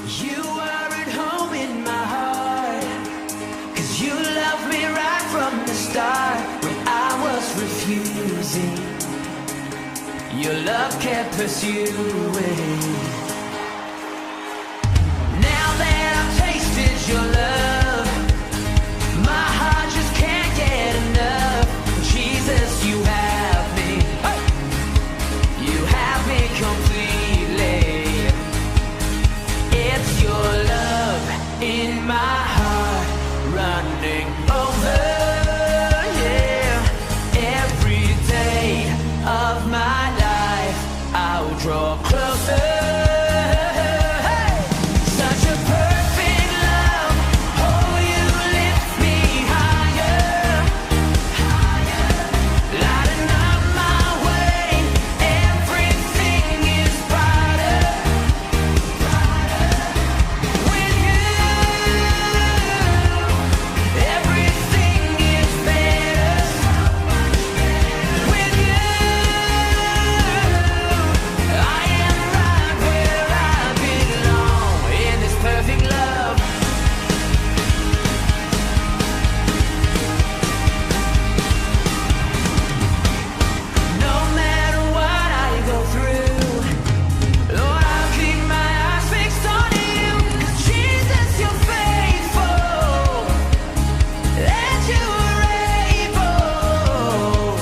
You are at home in my heart, 'cause you loved me right from the start. When I was refusing, your love kept pursuing. Now that I've tasted your love, my heart just can't get enough. Jesus, you have me. You have me completely. It's your love in my heart running over, yeah. Every day of my life I'll draw closer. Such a perfect love. Oh, you lift me higher, higher. Lighting up my way. Everything is brighter, brighter. With you, everything is better. With you, I am right where I belong in this perfect love. No matter what I go through, Lord, I'll keep my eyes fixed on you. 'Cause Jesus, you're faithful, and you are able.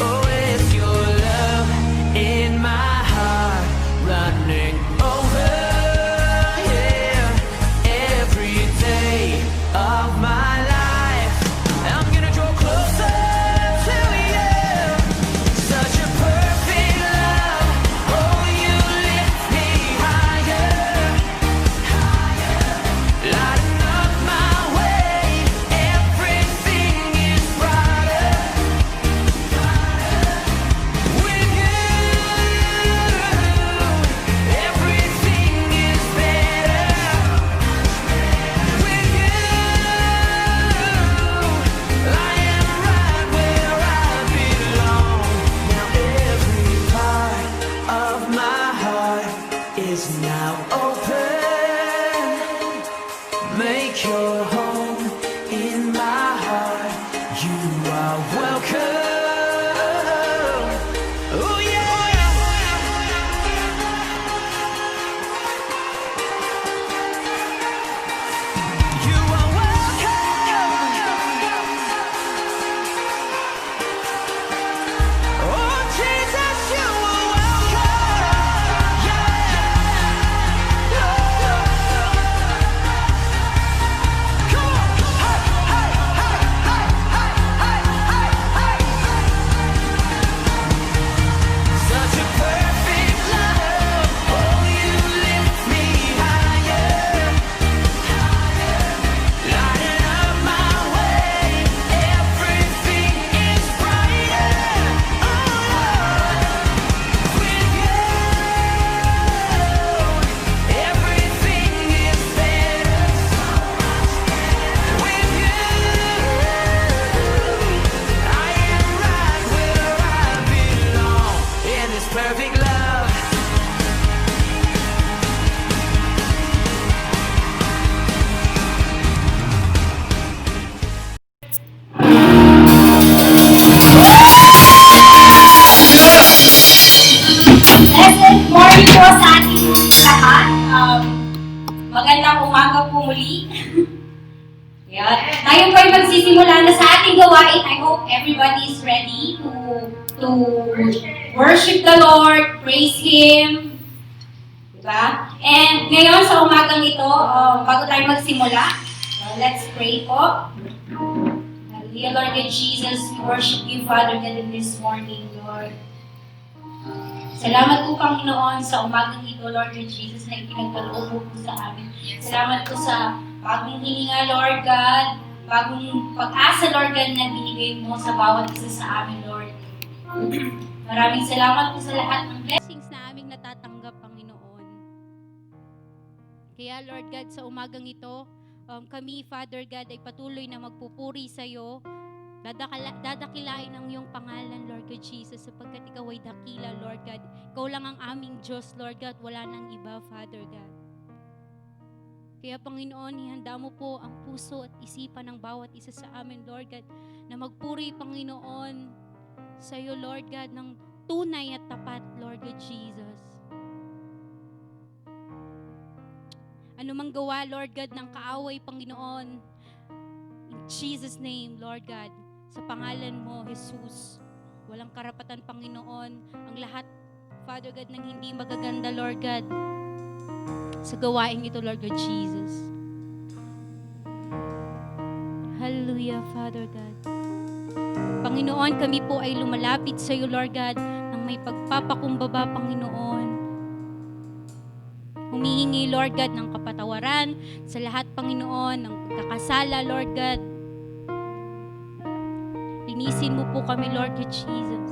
Oh, it's your love in my heart running over, yeah. Every day of my life I'm gonna draw closer to you. Such a perfect love. Oh, you lift me higher, higher. Lighting up my way. Everything is brighter, brighter. With you, everything is better. With you, I am right where I belong. Now every part of my heart is now open. Make your home in my heart. You are welcome. Oh yeah. You are welcome. Oh Jesus, you are welcome. Yeah. Come on. Hey, hey, hey, hey, hey, hey, hey, hey. Such a perfect love. Oh, you lift me higher, higher. Lighting up my way. Everything is brighter. Oh, with you, everything is better. With you, I am right where I belong in this perfect love. Blessed morning po sa ating lahat. Magandang umaga po muli. Yan. Tayo po ay magsisimula na sa ating gawain. I hope everybody is ready to worship the Lord, praise Him. Diba? And ngayon sa umagang ito, bago tayo magsimula, let's pray po. Dear Lord God Jesus, we worship you, Father God, in this morning, Lord. Salamat po, Panginoon, sa umagang ito, Lord God Jesus, na ipinagkaloob mo po sa amin. Salamat po sa bagong hininga, Lord God, bagong pag-asa, Lord God, na binigay mo sa bawat isa sa amin, Lord. Maraming salamat po sa lahat ng blessings na aming natatanggap, Panginoon. Kaya, Lord God, sa umagang ito, kami, Father God, ay patuloy na magpupuri sa iyo. Dadakilain ang iyong pangalan, Lord God Jesus, sapagkat ikaw ay dakila, Lord God. Ikaw lang ang aming Diyos, Lord God. Wala nang iba, Father God. Kaya Panginoon, ihanda mo po ang puso at isipan ng bawat isa sa amin, Lord God, na magpuri, Panginoon, sa iyo, Lord God, ng tunay at tapat, Lord God Jesus. Ano mang gawa, Lord God, ng kaaway, Panginoon, in Jesus' name, Lord God, sa pangalan mo, Jesus, walang karapatan, Panginoon, ang lahat, Father God, ng hindi magaganda, Lord God, sa gawain ito, Lord God Jesus. Hallelujah, Father God. Panginoon, kami po ay lumalapit sa iyo, Lord God, ng may pagpapakumbaba, Panginoon. Humihingi, Lord God, ng kapatawaran sa lahat, Panginoon, ng pagkakasala, Lord God. Linisin mo po kami, Lord God Jesus.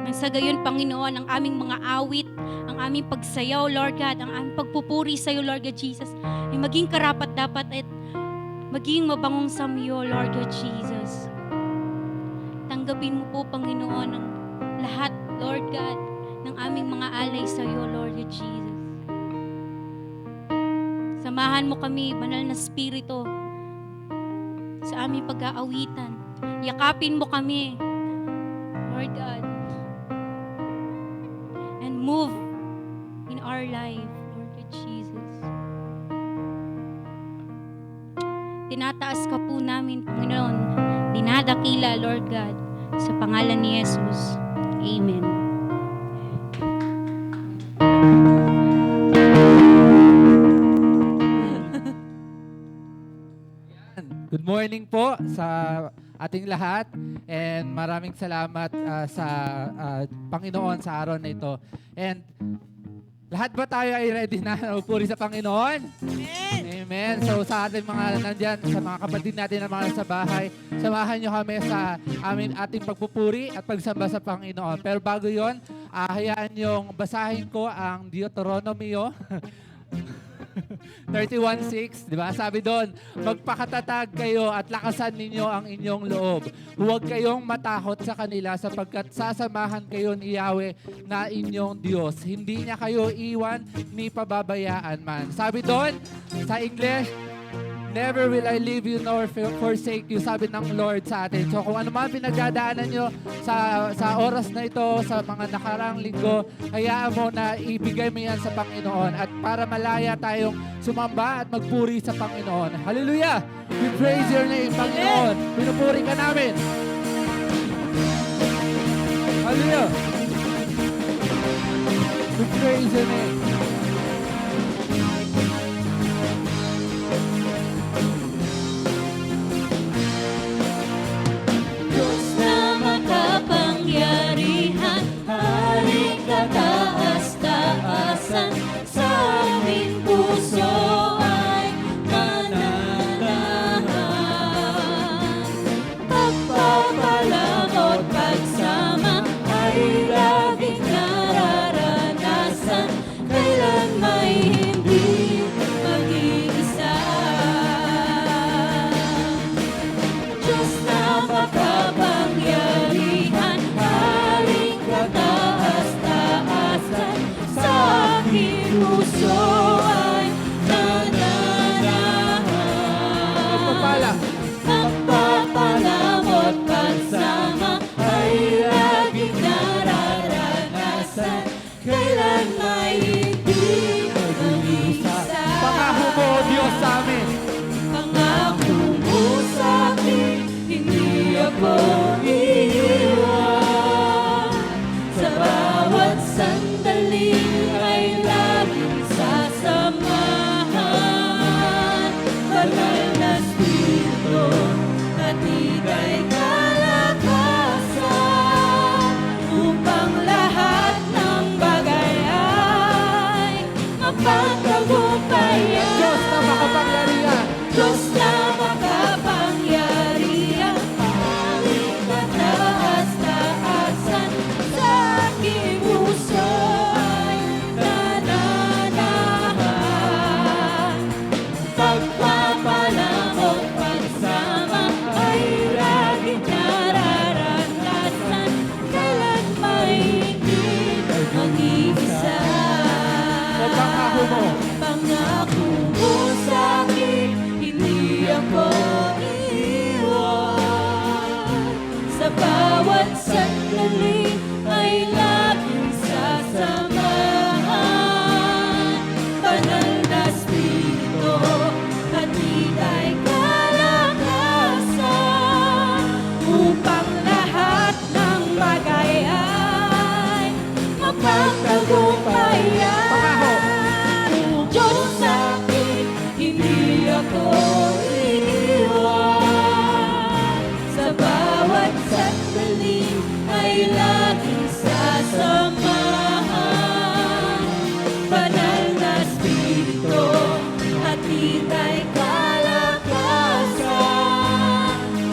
Nang sa gayon, Panginoon, ang aming mga awit, ang aming pagsayaw, Lord God, ang aming pagpupuri sa iyo, Lord God Jesus, ay maging karapat-dapat at maging mabangong samyo, Lord God Jesus. Tanggapin mo po, Panginoon, ang lahat, Lord God, ng aming mga alay sa iyo, Lord God Jesus. Samahan mo kami, banal na Espiritu, sa aming pag-aawitan. Yakapin mo kami, Lord God, and move in our life, Lord God Jesus. Tinataas ka po namin, Panginoon. Dinadakila, Lord God, sa pangalan ni Jesus. Amen. Good morning po sa ating lahat and maraming salamat sa Panginoon sa araw na ito. And lahat ba tayo ay ready na upuri sa Panginoon? Amen! Amen. So sa ating mga nandyan, sa mga kapatid natin na mga nasa bahay, samahan nyo kami sa ating pagpupuri at pagsamba sa Panginoon. Pero bago yon, hayaan nyong basahin ko ang Deuteronomio 31:6, di ba? Sabi doon, magpakatatag kayo at lakasan ninyo ang inyong loob. Huwag kayong matakot sa kanila sapagkat sasamahan kayo ni Yahweh na inyong Diyos. Hindi niya kayo iwan ni pababayaan man. Sabi doon, sa English, never will I leave you nor forsake you, sabi ng Lord sa atin. So kung ano man pinagdadaanan nyo sa oras na ito, sa mga nakarang linggo, hayaan mo na ibigay mo yan sa Panginoon at para malaya tayong sumamba at magpuri sa Panginoon. Hallelujah! We praise your name, Panginoon. Pinupuri ka namin. Hallelujah! We praise your name. Makapangyarihan, Haring kataas-taasan, sa aming puso ay mananahan. Pagpapalang at pagsama ay laging nararanasan, kay pangako mo. Pangako mo sa'kin, hindi ako iiwan. Sa bawat sandali ay laging sasamahan. Banal na Espiritu, hatid ay kalakasan, upang lahat ng bagay ay mapagtagumpayan. Diyos sa'kin, hindi ako iiwan. Sa bawat sandali ay laging sasamahan. Banal na Espiritu, hatid ay kalakasan,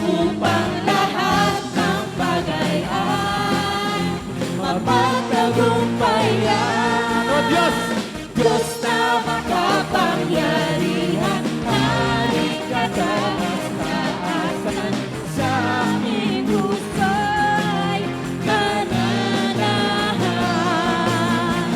upang lahat ng bagay ay mapagtagumpayan. O Diyos, Diyos na makapangyarihan, aming kataas-taasan, sa aking puso'y nananahan.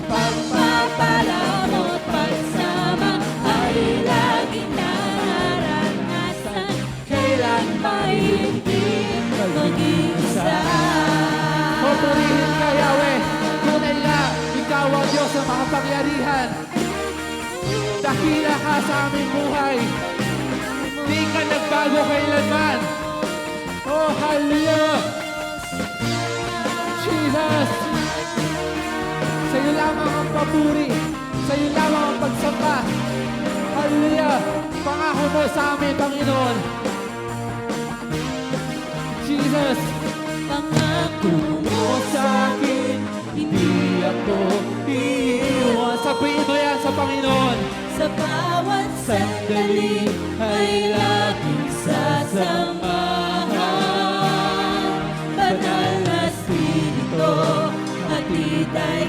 Pagpapalamo't pagsama ay laging nararanasan, kailan may hindi mag-iisa. papurihin ka, Yahweh. Tunay na, ikaw ang Diyos na makapangyarihan. Dakila ka sa aming buhay. Di ka nagbago kailanman. Oh, hallelujah! Jesus! Sa'yo lamang ang papuri. Sa'yo lamang ang pagsamba. Hallelujah! Pangako mo sa amin, Panginoon. Jesus! Pangako mo sa'kin, Hindi ako iiwan. Sabihin mo yan sa Panginoon. sa bawat sandali ay laging sasamahan. Banal na Espiritu, hatid ay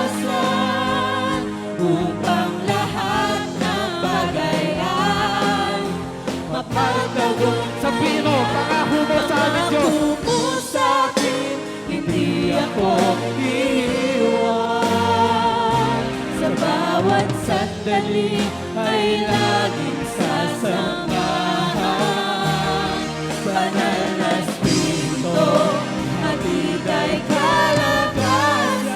kalakasan, upang lahat ng bagay ay mapagtagumpayan. Sabihin mo, pangako mo sa amin, Diyos. Pangako mo sa'kin, hindi ako iiwan. Sa bawat sandali ay laging sasamahan. Banal na Espiritu, hatid ay kalakasan,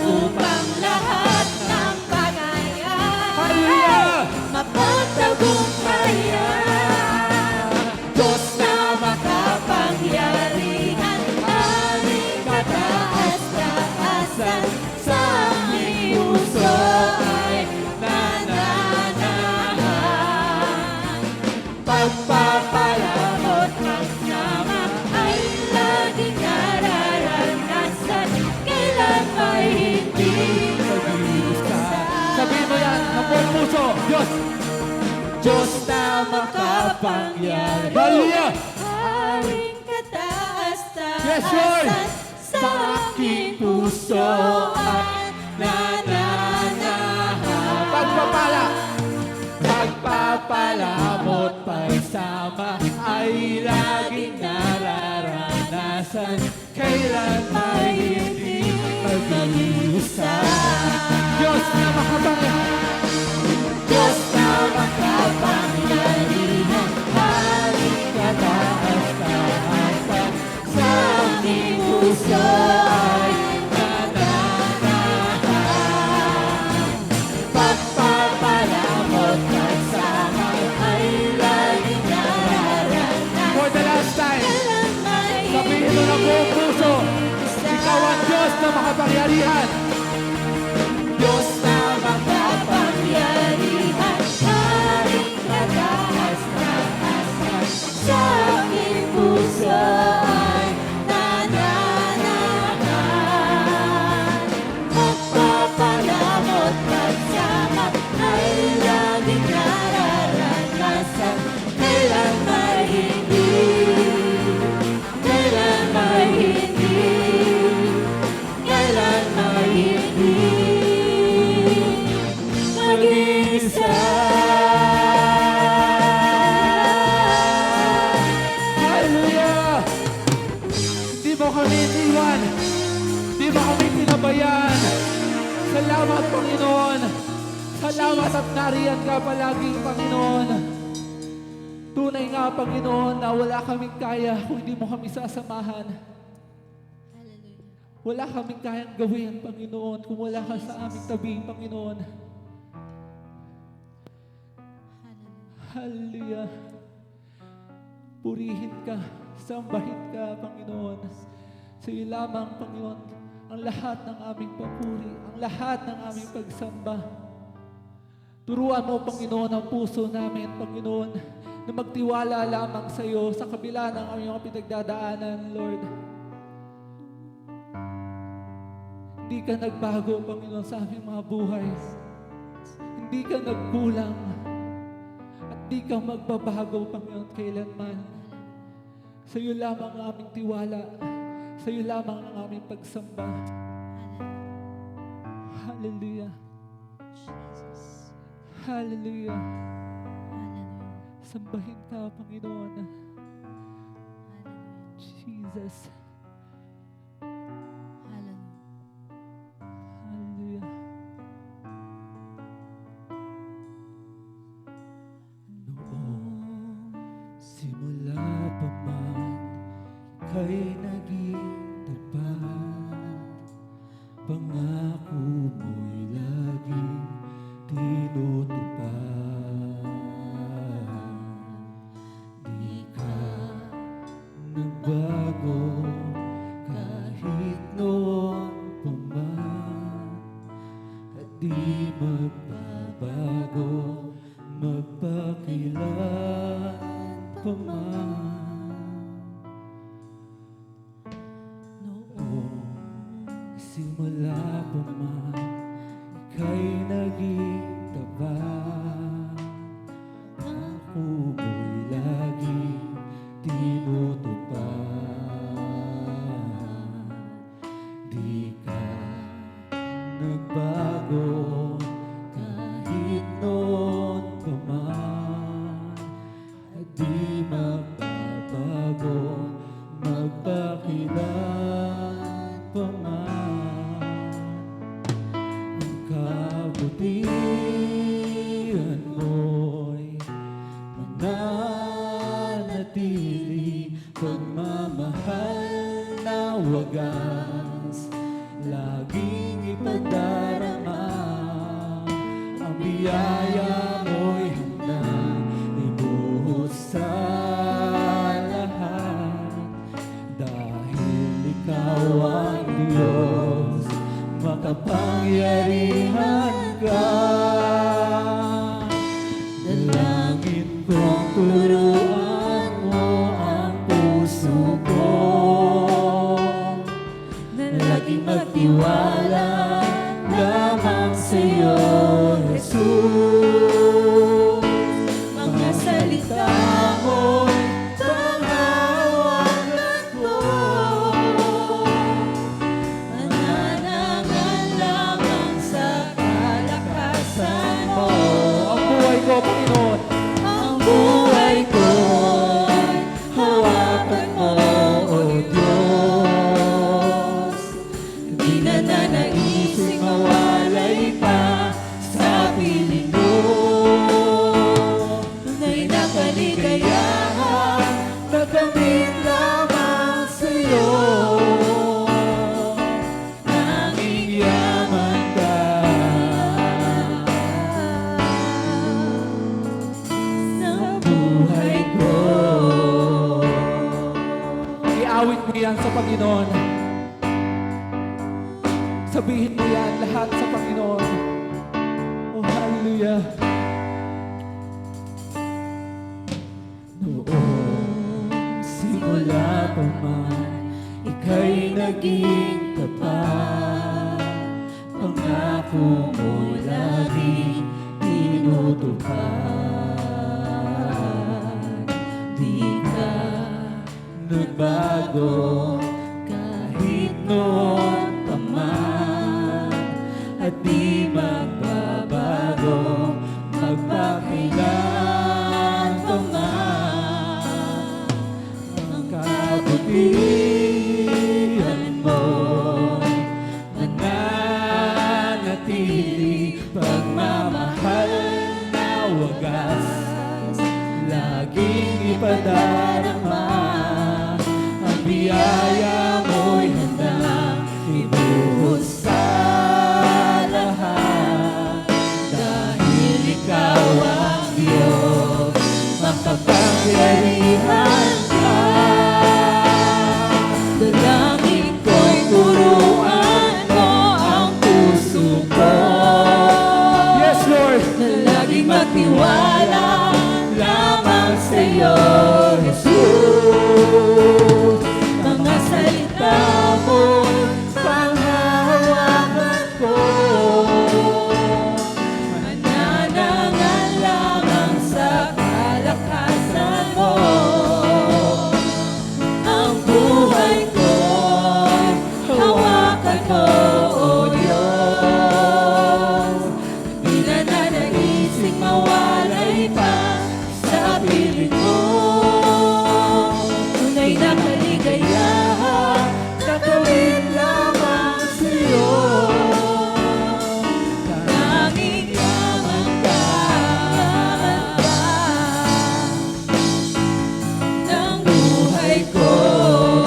upang lahat ng bagay ay Hallelujah! mapagtagumpayan. Diyos na makapangyarihan, aming kataas-taasan, sa aming puso ay nananahan. Pagpapalamot ng sama ay laging nararanasan, kailan may hindi mag-isa. Sabihin mo yan, ng buong puso. Diyos! Diyos na makapangyarihan, Hallelujah! aming kataas-taasan, Yes, Lord! sa aking puso ay nananahan. Pagpapala! Pagpapalamot pagsama ay laging nararanasan. Kailan may hindi mag-iisa. Diyos na makapangyarihan. Diyos na makapangyarihan, aming kataas-taasan, sa aking puso ay nananahan. Pagpapalamot pagsama ay laging nararanasan, For the last time, kailan may sabihin mo ng buong puso, ikaw ang Diyos na makapangyarihan. Diyos na makapangyarihan, aming kataas-taasan, sa aking puso ay nananahan. Pagpapalamot pagsama ay laging nararanasan, kailan may hindi, kailan may hindi, kailan may hindi mag-isa. Hallelujah! Di mo kami iniwan. Di mo kami pinabayaan. Salamat, Panginoon. Salamat at nariyan ka palagi, Panginoon. Tunay nga, Panginoon, na wala kaming kaya kung hindi mo kami sasamahan. Wala kaming kayang gawin, Panginoon, kung wala ka sa aming tabi, Panginoon. Hallelujah. Purihin ka, sambahin ka, Panginoon. Sa iyo lamang, Panginoon, ang lahat ng aming papuri, ang lahat ng aming pagsamba. Turuan mo, Panginoon, ang puso namin, Panginoon, na magtiwala lamang sa iyo sa kabila ng aming mga pinagdadaanan, Lord. Hindi ka nagbago, Panginoon, sa aming mga buhay. Hindi ka nagkulang. At hindi ka magbabago, Panginoon, kailanman. Sa iyo lamang ang aming tiwala. Sa iyo lamang ang aming pagsamba. Hallelujah. Hallelujah. Sambahin ka, Panginoon. Jesus. Hallelujah. Noong simula pa man, ika'y naging tapat. Pangako mo'y laging tinutupad. Di ka nagbago kahit noon pa man, at di magbabago magpakailan pa man. Noong simula pa man, ika'y naging tapat. Ako mo'y laging tinutupad. Di ka nagbago kahit noon pa man, at di magbabago magpakailan pa man. Ang kabutihan mo'y mananatili, pagmamahal na wagas laging ipadarama. Ang biyaya mo'y handang ibuhos sa lahat, dahil ikaw ang Diyos, makapangyarihan ka. Dalangin kong turuan mo ang puso ko, na laging magtiwala lamang sa iyo, Jesus. Mga salita mo'y pangawalan ko, mananangan lamang sa kalakasan mo. Ang buhay ko, Panginoon. Ang buhay ko'y hawakan mo, O Diyos. Di na nanaising mawalay pa sa piling mo. Tunay na kaligayahan, nakamit lamang sa'yo. Nanging yaman ka sa buhay ko. Iawit mo yan sa Panginoon. Sabihin mo yan lahat sa Panginoon. Oh, hallelujah. Noong simula pa man, ika'y naging tapat. Pangako mo laging tinutupad. Di ka nagbago kahit noon pa man, at di magbabago magpakailan pa man. Ang kabutihan mo'y mananatili, mananatili, pagmamahal na wagas, laging ipadarama. Ang biyaya mo'y handang ibuhos sa lahat. Dahil ikaw ang Diyos, makapangyarihan ka. Dalangin ko'y turuan mo ang puso ko. Yes, Lord! Na laging magtiwala lamang sa'yo, Jesus. Mga salita mo, panghahawakan ko. Mananangan lamang sa kalakasan mo. Ang buhay ko'y hawakan mo, O Diyos. Di na nanaising mawalay pa sa piling mo. Tunay na kaligayahan, nakawin lamang sa'yo. Tanging yaman ka ng buhay ko.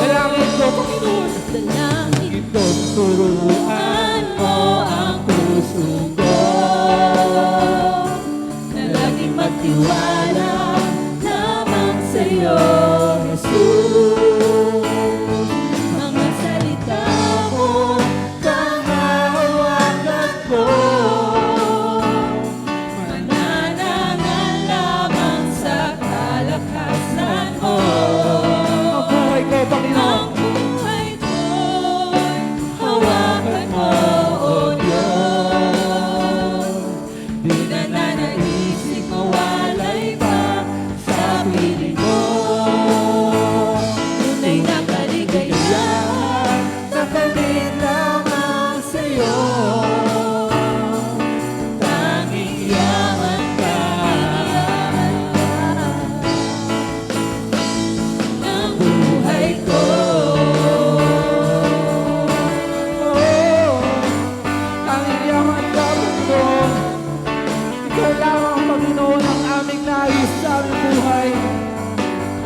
Dalangin ko, Panginoon. Dalangin ko, turuan mo ang puso ko. Na laging magtiwala lamang sa'yo, Jesus. Mga salita mo, panghahawakan ko. Mananangan lamang sa kalakasan mo. Ang buhay ko, Panginoon. Ang buhay ko'y hawakan mo, O Diyos. Di na nanaisip mawalay pa sa piling mo. Tunay na kaligayahan, nakamit lamang sa'yo. Tanging yaman ka ng buhay ko. Tanging yaman ka, Panginoon. Ikaw lamang, Panginoon, ang aming nais sa aming buhay.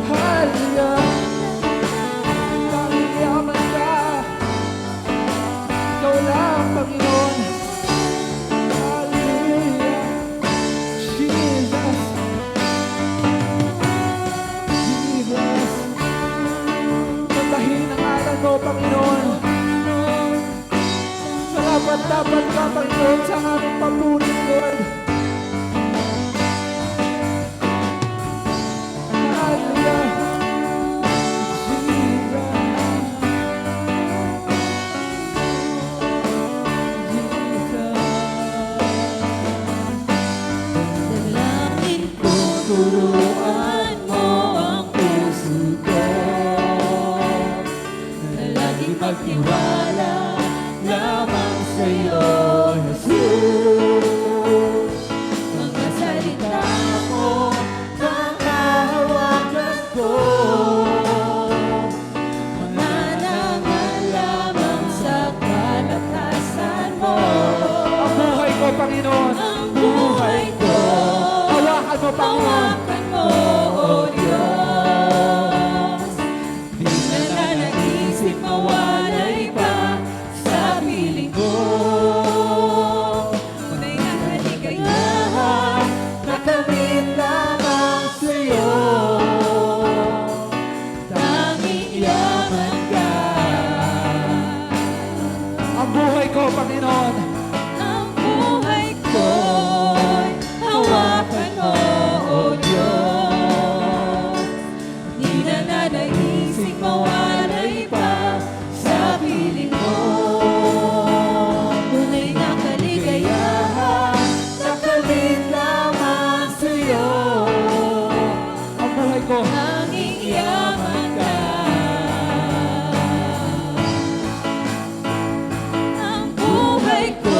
Hallelujah. Tanging yaman ka. Ikaw lang, Panginoon. Hallelujah. Jesus. Jesus. Patahin ang ngalan mo, Panginoon. Dapat ka, Panginoon, sa aming pamunin, Lord. Hallelujah. Dalangin ko, turuan mo ang puso ko. Na laging magtiwala lamang sa'yo, Jesus. Mga salita mo, panghahawakan ko. Mananangan lamang sa kalakasan mo. Ang buhay ko, Panginoon. Ang buhay ko. Hawakan mo, Panginoon. Hawakan mo, O Diyos. Di na nanaisip mawalay pa sa piling ko. Tunay na kaligayahan, nakamit lamang sa'yo. Tanging yaman ka. Ang buhay ko, Panginoon. Ang buhay ko'y hawakan mo, O Diyos. Di na nanaisip mawalay pa sa piling mo. Tunay na kaligayahan, nakamit lamang sa'yo. Ang buhay ko. Tanging yaman ka. Ang buhay ko.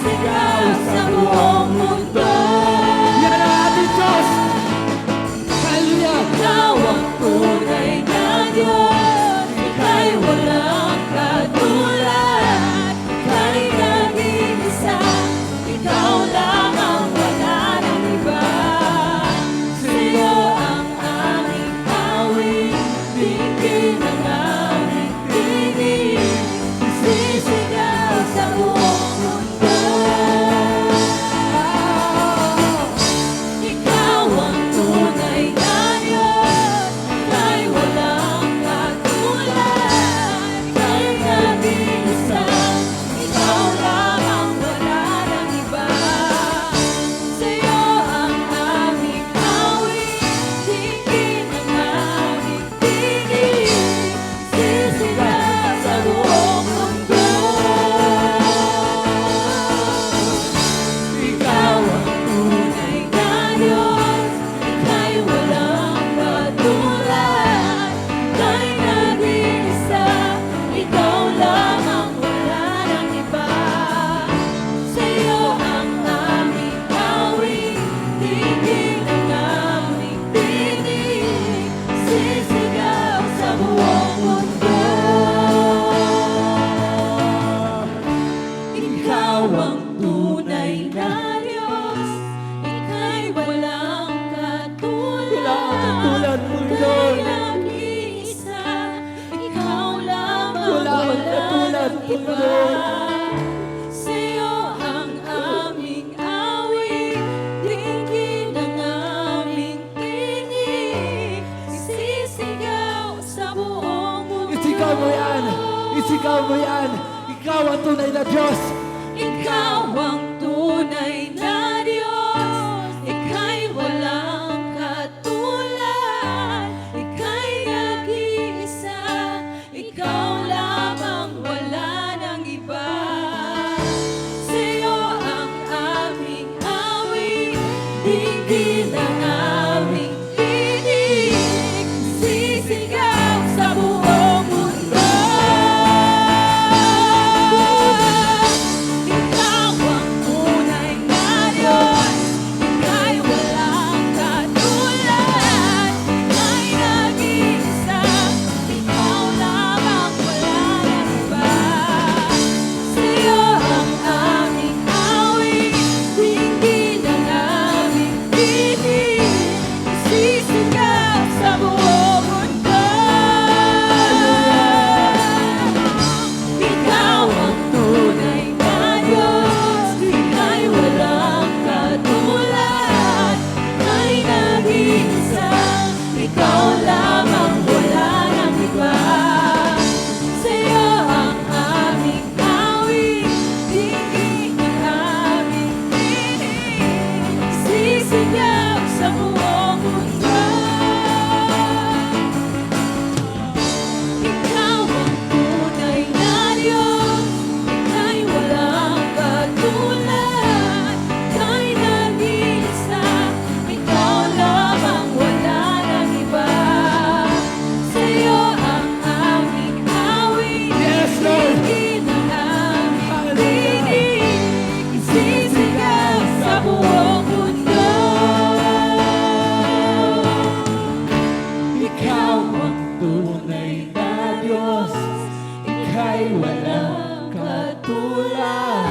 Sisigaw sa buong mundo. Yan ang ating Diyos! Hallelujah! Ikaw ang tunay na Diyos. Ika'y walang katulad. Ika'y nag-iisa. Ikaw lang ang wala ng iba. Sa'yo ang aming awit. Tingin ang aming tinig. Sisigaw sa buong mundo. Ikaw ang tunay na Diyos. Ika'y walang katulad. Ika'y nag-iisa. Ikaw lang ang wala ng iba. Sa'yo ang aming awit. Tingin ang aming tinig. Sisigaw sa buong mundo. Ikaw ang tunay na Diyos. Ika'y walang katulad. Ika'y nag-iisa. Ikaw lang ang wala ng iba. Sa'yo ang aming awit. Tingin ang aming tinig. Sisigaw sa buong mundo. Ikaw ang tunay na Diyos. Ika'y walang katulad. Walang katulad, mundo. Ika'y nag-iisa. Ikaw lang ang Walang wala katulad, ng iba. mundo. Sa'yo ang aming awit. Tingin ang aming tinig. Sisigaw sa buong mundo. Isigaw mo yan! Isigaw mo yan! Ikaw ang tunay na Diyos! Ikaw ang tunay na Diyos. Ika'y walang katulad. Ika'y nag-iisa. Ikaw lamang wala ng iba. Sa'yo ang aming awit. Tingin ang aming tinig. Sisigaw sa buong mundo. Ikaw ang tunay na Diyos. Ika'y walang katulad. Ika'y nag-iisa. Ikaw lamang wala ng iba. Sa'yo ang aming awit. Tingin ang aming tinig. Sisigaw sa buong mundo. Ikaw ang tunay na Diyos. Ika'y walang katulad. Ika'y nag-iisa. Ikaw lamang wala ng iba. Sa'yo ang aming awit. Tingin ang aming tinig. Sisigaw sa buong mundo. Ikaw ang tunay na Diyos. Ika'y walang katulad. Ika'y nag-iisa. Ikaw lamang wala ng iba. Sa'yo ang aming awit. Yes, Lord! Tingin ang aming Hallelujah! tinig. Sisigaw sa buong mundo. Ikaw ang tunay na Diyos. Ika'y walang katulad.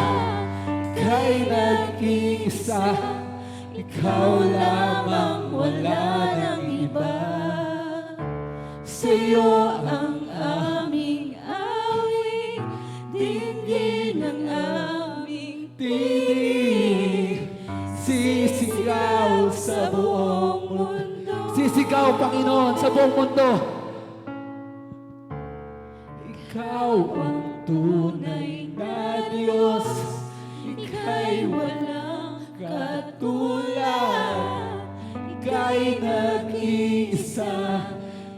Ika'y nag-iisa. Ikaw lamang wala ng iba. Sa'yo ang aming awit. Dinggin ang aming tinig. Sisigaw sa buong mundo. Sisigaw, Panginoon, sa buong mundo. Ikaw ang tunay na Diyos. Ika'y walang katulad. Ika'y nag-iisa.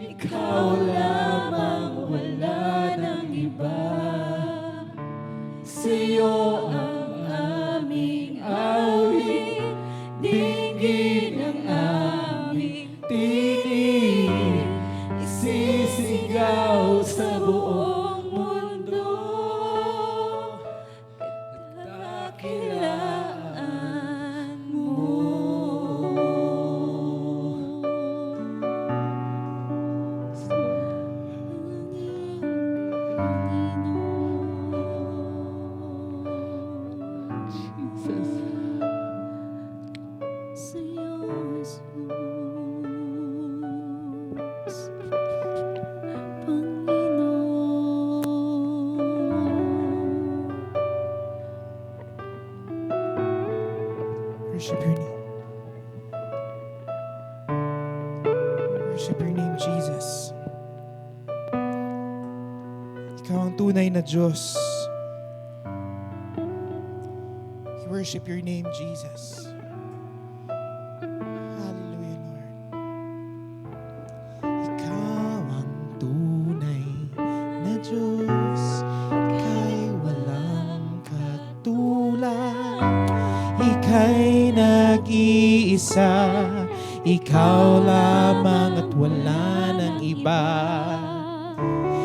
Ikaw lamang wala ng iba. Sa'yo ang aming awit. Dinggin ang aming tinig. Isisigaw sa buong mundo. Dakila Worship your name. Worship your name, Jesus. Ikaw ang tunay na Diyos. We worship your name, Jesus. Hallelujah, Lord. Ikaw ang tunay na Diyos. Ika'y walang katulad. Ika'y nag-iisa. Ikaw lamang at wala nang iba.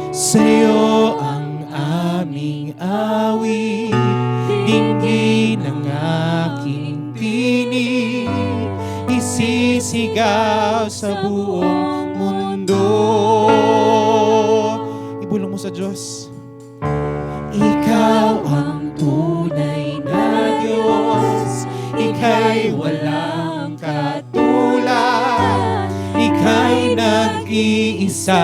Sa'yo ang aming awit, dinggin ang aking tinig, isisigaw sa buong mundo. Ibulong mo sa Diyos. Ikaw ang tunay na Diyos, Ika'y walang katulad, Ika'y nag-iisa.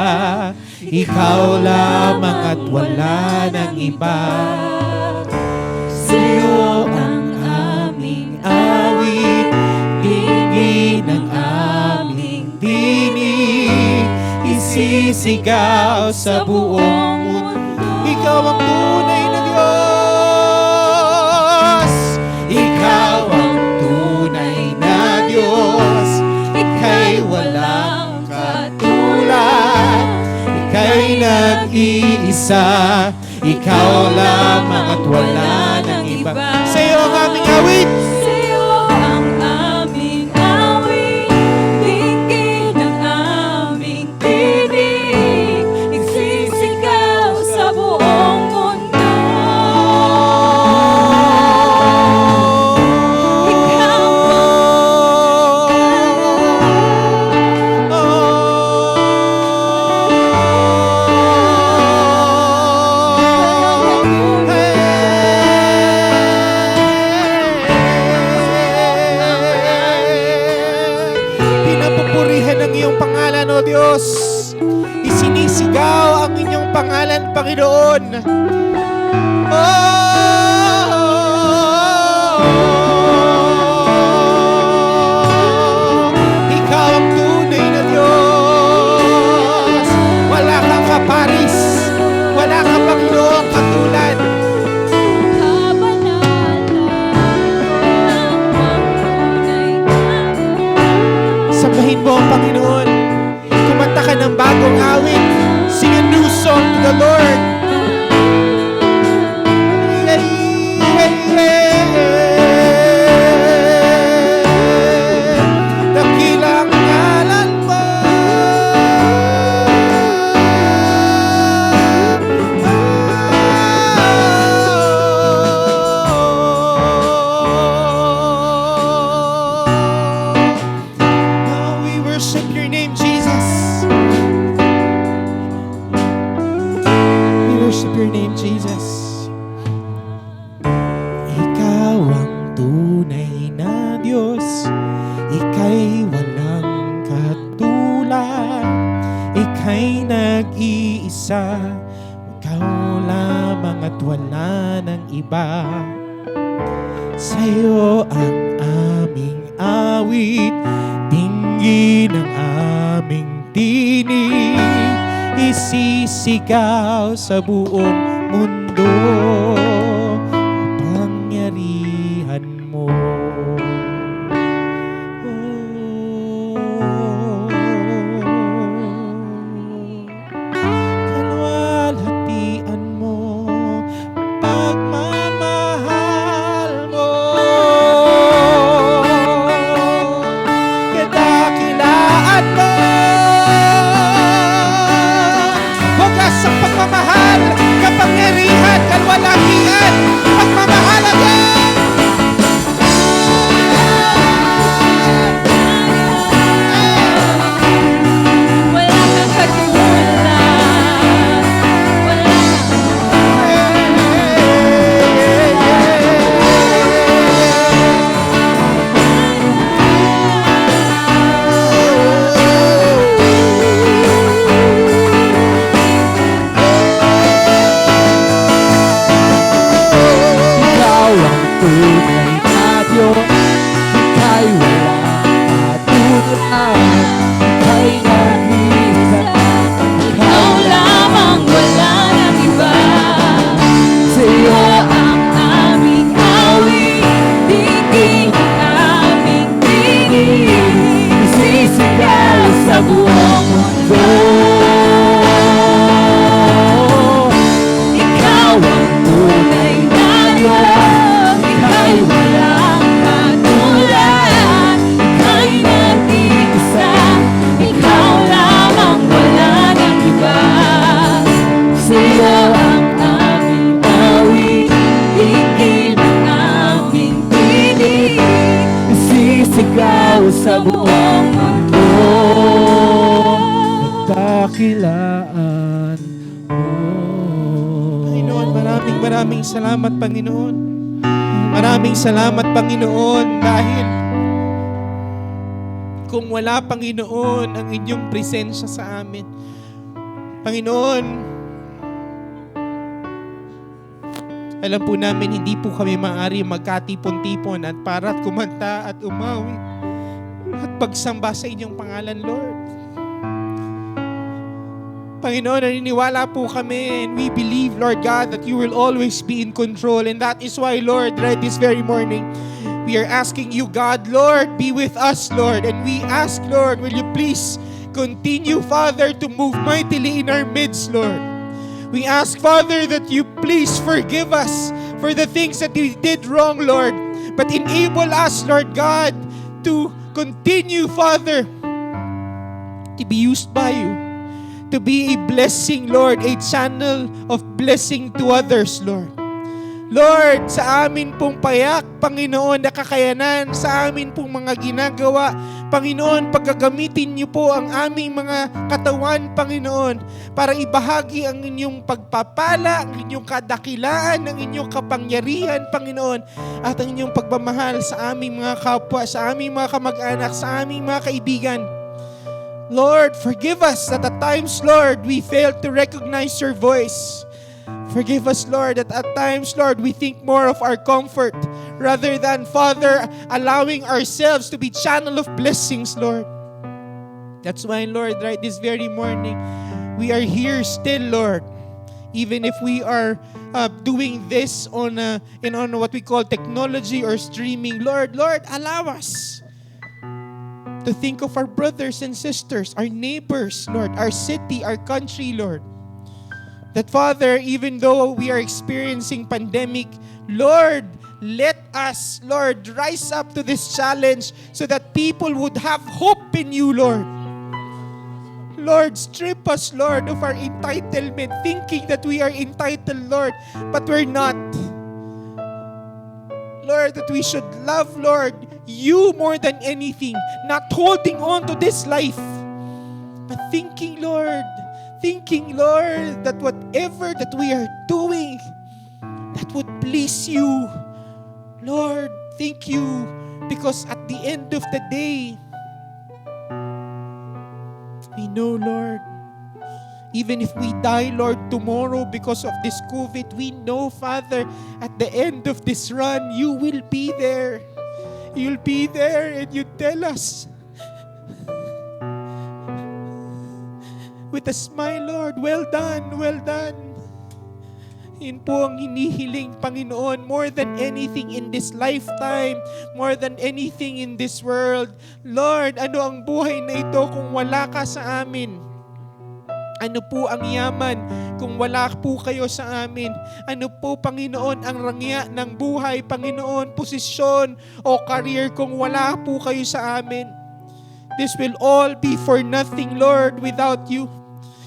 Ikaw lamang at wala nang iba. Sa'yo ang aming awit, dinggin ang aming tinig, isisigaw sa buong mundo. Ikaw ang tunay na Diyos. Ikaw ang tunay na Diyos. Ika'y walang katulad. Ika'y nag-iisa. Ikaw lamang at wala nang iba. Sa'yo ang aming awit. Sa'yo ang aming awit, dinggin ang aming tinig, igsisigaw sa buong mundo. Ikaw Pinapupurihan ang iyong pangalan, O Diyos. Isinisigaw ang inyong pangalan, Panginoon. Ikaw ang tunay na Diyos. Wala kang kaparis. Wala kang Panginoon katulad. Sambahin mo ang Panginoon. Kumanta ka ng bagong awit. Sing a new song to the Lord. Hey, hey, hey. Dakilang ngalan mo. We worship your name, Jesus. We worship your name, Jesus. Ikaw ang tunay na Diyos. Ika'y walang katulad. Ika'y nag-iisa. Ikaw lamang at wala nang iba. Sa'yo ang aming awit, dinggin ang aming tinig, isisigaw sa buong mundo. Pangyarihan mo. Kalwalhatian mo, pagmamahal mo. Kadakilaan mo. Wagas ang pagmamahal, kapangyarihan, kalwalhatian ikaw sa buong mundo nagdakilaan mo. Panginoon, maraming salamat, Panginoon. Maraming salamat, Panginoon, dahil kung wala, Panginoon, ang inyong presensya sa amin, Panginoon, alam po namin hindi po kami maaari magkatipon-tipon at para kumanta at umawi at pagsamba sa inyong pangalan, Lord. Panginoon, naniniwala po kami and we believe, Lord God, that you will always be in control. And that is why, Lord, right this very morning, we are asking you, God, Lord, be with us, Lord. And we ask, Lord, will you please continue, Father, to move mightily in our midst, Lord. We ask, Father, that you please forgive us for the things that we did wrong, Lord. But enable us, Lord God, to continue, Father, to be used by you. To be a blessing, Lord, a channel of blessing to others, Lord. Lord, sa amin pong payak, Panginoon, na kakayanan, sa amin pong mga ginagawa, Panginoon, paggagamitin niyo po ang aming mga katawan, Panginoon, para ibahagi ang inyong pagpapala, ang inyong kadakilaan, ang inyong kapangyarihan, Panginoon, at ang inyong pagmamahal sa aming mga kapwa, sa aming mga kamag-anak, sa aming mga kaibigan. Lord, forgive us that at times, Lord, we fail to recognize your voice. Forgive us, Lord, that at times, Lord, we think more of our comfort rather than, Father, allowing ourselves to be channel of blessings, Lord. That's why, Lord, right this very morning, we are here still, Lord. Even if we are doing this on what we call technology or streaming, Lord, allow us to think of our brothers and sisters, our neighbors, Lord, our city, our country, Lord. That, Father, even though we are experiencing pandemic, Lord, let us, Lord, rise up to this challenge so that people would have hope in you, Lord. Lord, strip us, Lord, of our entitlement, thinking that we are entitled, Lord, but we're not. Lord, that we should love, Lord, you more than anything, not holding on to this life, but thinking, Lord, that whatever that we are doing, that would please you. Lord, thank you, because at the end of the day, we know, Lord, even if we die, Lord, tomorrow because of this COVID, we know, Father, at the end of this run, you will be there. You'll be there and you tell us with a smile, Lord, well done, well done. Yun po ang hinihiling, Panginoon, more than anything in this lifetime, more than anything in this world. Lord, ano ang buhay na ito kung wala ka sa amin? Ano po ang yaman kung wala po kayo sa amin? Ano po, Panginoon, ang rangya ng buhay, Panginoon, posisyon o career kung wala po kayo sa amin? This will all be for nothing, Lord, without you.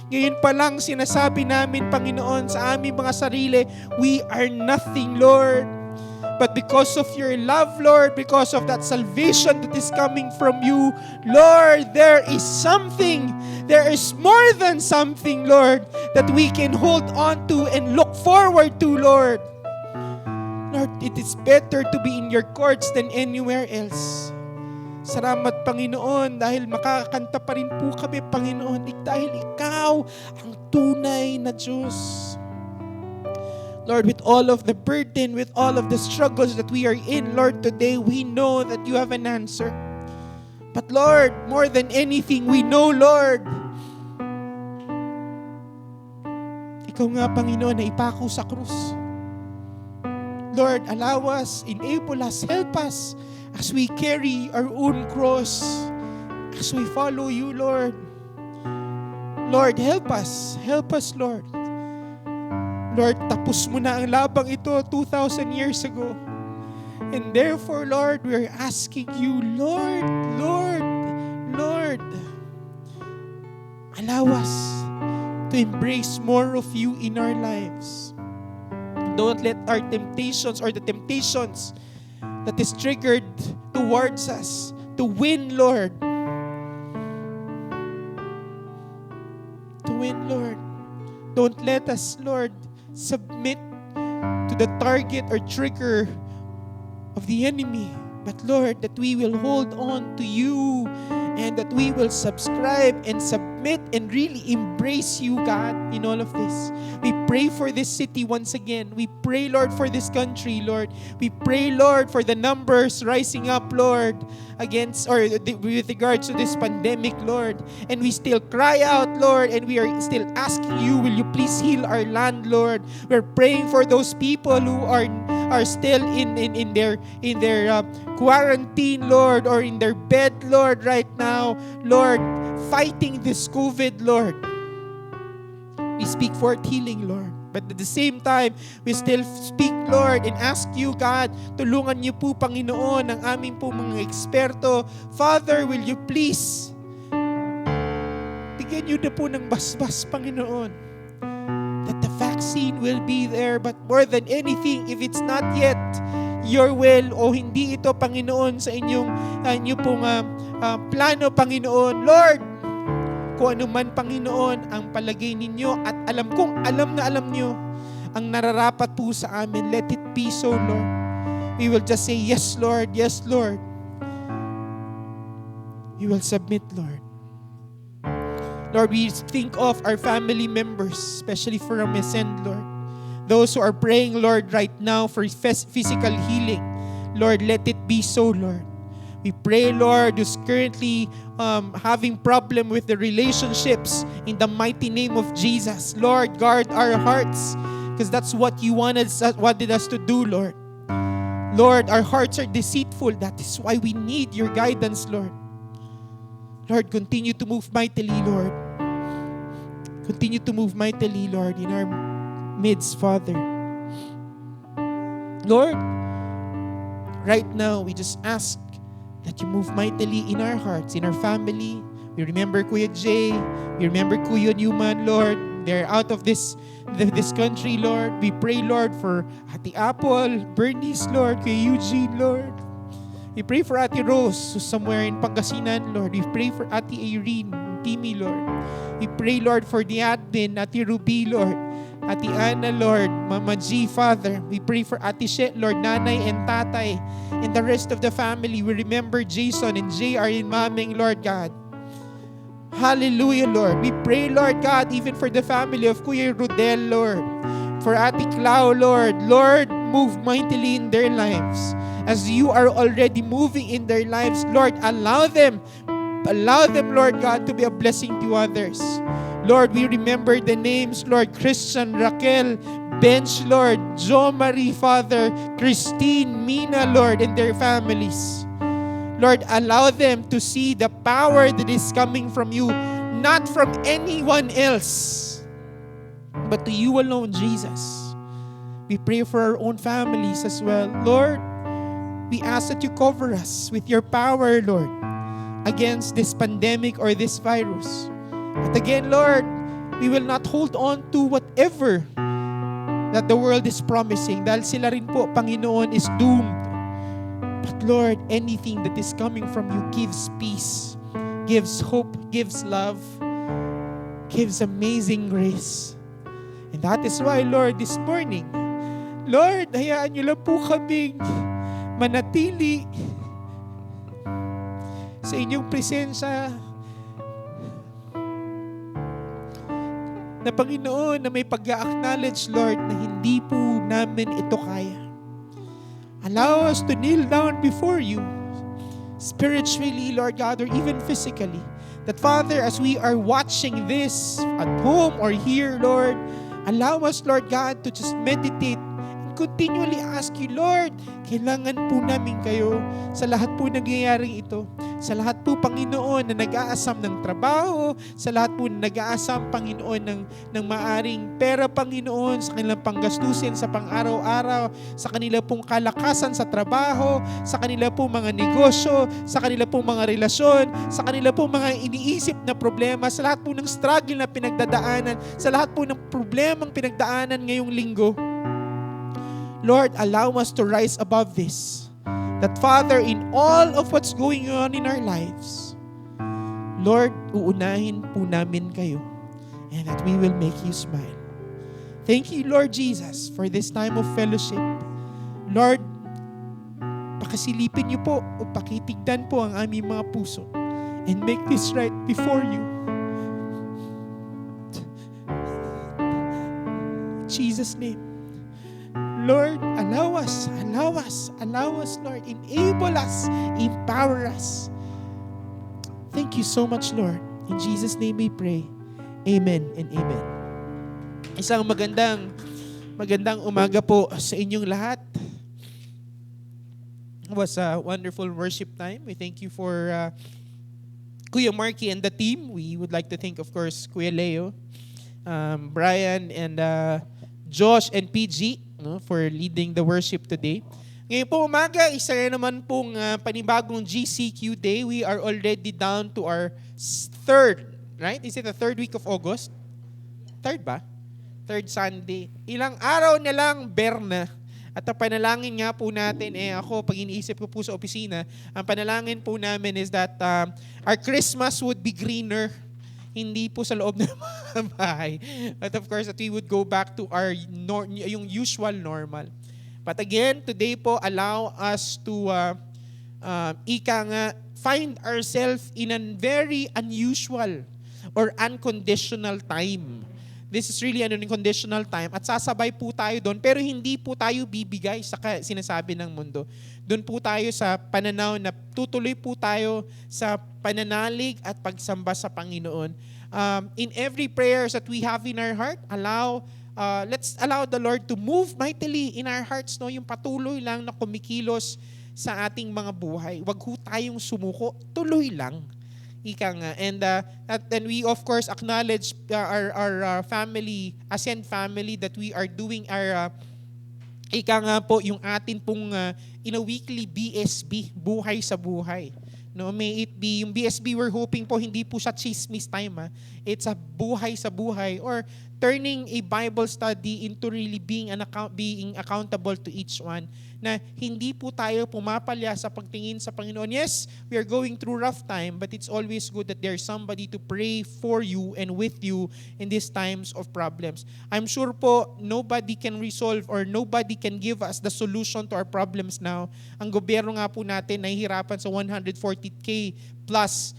Ngayon pa lang sinasabi namin, Panginoon, sa aming mga sarili, we are nothing, Lord. But because of your love, Lord, because of that salvation that is coming from you, Lord, there is something, there is more than something, Lord, that we can hold on to and look forward to, Lord. Lord, it is better to be in your courts than anywhere else. Salamat, Panginoon, dahil makakanta pa rin po kami, Panginoon, dahil ikaw ang tunay na Diyos. Lord, with all of the burden, with all of the struggles that we are in, Lord, today we know that you have an answer. But Lord, more than anything, we know, Lord, ikaw nga, Panginoon, na ipako sa krus. Lord, allow us, enable us, help us as we carry our own cross, as we follow you, Lord. Lord, help us, Lord. Lord, tapos mo na ang labang ito 2,000 years ago. And therefore, Lord, we're asking you, Lord, allow us to embrace more of you in our lives. Don't let our temptations or the temptations that is triggered towards us to win, Lord. To win, Lord. Don't let us, Lord, submit to the target or trigger of the enemy. But Lord, that we will hold on to you and that we will subscribe and submit and really embrace you, God, in all of this. We pray for this city once again. We pray, Lord, for this country, Lord. We pray, Lord, for the numbers rising up, Lord, against or with regards to this pandemic, Lord. And we still cry out, Lord, and we are still asking you, will you please heal our land, Lord? We're praying for those people who are still in their quarantine, Lord, or in their bed, Lord, right now, Lord, fighting this COVID, Lord. We speak forth healing, Lord. But at the same time, we still speak, Lord, and ask you, God, tulungan niyo po, Panginoon, ang aming po mga eksperto. Father, will you please bigyan niyo na po ng basbas, Panginoon, that the vaccine will be there, but more than anything, if it's not yet your will o hindi ito, Panginoon, sa inyong pong plano, Panginoon, Lord, kung ano man, Panginoon, ang palagay ninyo at alam na alam nyo ang nararapat po sa amin, let it be so, Lord. We will just say, yes, Lord, yes, Lord. We will submit, Lord. Lord, we think of our family members, especially for Ramesen, Lord. Those who are praying, Lord, right now for physical healing. Lord, let it be so, Lord. We pray, Lord, who's currently having problem with the relationships, in the mighty name of Jesus. Lord, guard our hearts, because that's what you wanted us to do, Lord. Lord, our hearts are deceitful. That is why we need your guidance, Lord. Lord, continue to move mightily, Lord. Continue to move mightily, Lord, in our midst, Father. Lord, right now, we just ask that you move mightily in our hearts, in our family. We remember Kuya Jay. We remember Kuya Newman, Lord. They're out of this country, Lord. We pray, Lord, for Ate Apple, Bernice, Lord, Kuya Eugene, Lord. We pray for Ate Rose, who's somewhere in Pangasinan, Lord. We pray for Ate Irene, Timmy, Lord. We pray, Lord, for the admin, Ate Ruby, Lord. Ate Ana, Lord. Mama G, Father. We pray for Ate Shet, Lord, Nanay and Tatay, and the rest of the family. We remember Jason and JR and Maming, Lord God. Hallelujah, Lord. We pray, Lord God, even for the family of Kuya Rodel, Lord. For Ate Clau, Lord. Lord, move mightily in their lives. As you are already moving in their lives, Lord, allow them, Lord God, to be a blessing to others. Lord, we remember the names, Lord, Christian, Raquel, Bench, Lord, Jo Marie, Father, Christine, Mina, Lord, and their families. Lord, allow them to see the power that is coming from you, not from anyone else, but to you alone, Jesus. We pray for our own families as well. Lord, we ask that you cover us with your power, Lord, against this pandemic or this virus. But again, Lord, we will not hold on to whatever that the world is promising, dahil sila rin po, Panginoon, is doomed. But Lord, anything that is coming from you gives peace, gives hope, gives love, gives amazing grace. And that is why, Lord, this morning, Lord, hayaan niyo lang po kaming manatili sa inyong presensya, na Panginoon, na may pag-acknowledge, Lord, na hindi po namin ito kaya. Allow us to kneel down before you, spiritually, Lord God, or even physically. That, Father, as we are watching this at home or here, Lord, allow us, Lord God, to just meditate and continually ask you, Lord, kailangan po namin kayo sa lahat po nangyayaring ito. Sa lahat po, Panginoon, na nag-aasam ng trabaho, sa lahat po na nag-aasam, Panginoon, ng maaring pera, Panginoon, sa kanilang panggastusin sa pang-araw-araw, sa kanila pong kalakasan sa trabaho, sa kanila pong mga negosyo, sa kanila pong mga relasyon, sa kanila pong mga iniisip na problema, sa lahat po ng struggle na pinagdadaanan, sa lahat po ng problemang pinagdaanan ngayong linggo. Lord, allow us to rise above this. That Father, in all of what's going on in our lives, Lord, uunahin po namin kayo and that we will make you smile. Thank you, Lord Jesus, for this time of fellowship. Lord, pakasilipin niyo po o pakitigdan po ang aming mga puso and make this right before you. In Jesus' name. Lord, allow us, Lord, enable us, empower us. Thank you so much, Lord. In Jesus' name we pray. Amen and amen. Isang magandang umaga po sa inyong lahat. It was a wonderful worship time. We thank you for Kuya Marky and the team. We would like to thank, of course, Kuya Leo, Brian, and Josh and PG, no, for leading the worship today. Ngayon po umaga, isa na naman pong panibagong GCQ Day. We are already down to our third, right? Is it the third week of August? Third ba? Third Sunday. Ilang araw na lang, Berna. At ang panalangin nga po natin, ako, pag iniisip ko po sa opisina, ang panalangin po namin is that our Christmas would be greener. Hindi po sa loob ng bahay. But of course, that we would go back to our yung usual normal. But again, today po, allow us to find ourselves in a very unusual or unconditional time. This is really an unconditional time. At sasabay po tayo doon, pero hindi po tayo bibigay sa sinasabi ng mundo. Doon po tayo sa pananaw na tutuloy po tayo sa pananalig at pagsamba sa Panginoon. In every prayers that we have in our heart, let's allow the Lord to move mightily in our hearts, no? Yung patuloy lang na kumikilos sa ating mga buhay. Wag ho tayong sumuko, tuloy lang. Ika nga. And then we of course acknowledge our family, Ascend family, that we are doing our ika nga po yung atin pong in a weekly BSB, buhay sa buhay. No, may it be yung BSB, we're hoping po hindi po siya chismis time. It's a buhay sa buhay, or turning a Bible study into really being accountable to each one. Na hindi po tayo pumapalya sa pagtingin sa Panginoon. Yes, we are going through rough time, but it's always good that there's somebody to pray for you and with you in these times of problems. I'm sure po nobody can resolve or nobody can give us the solution to our problems now. Ang gobyerno nga po natin nahihirapan sa 140K plus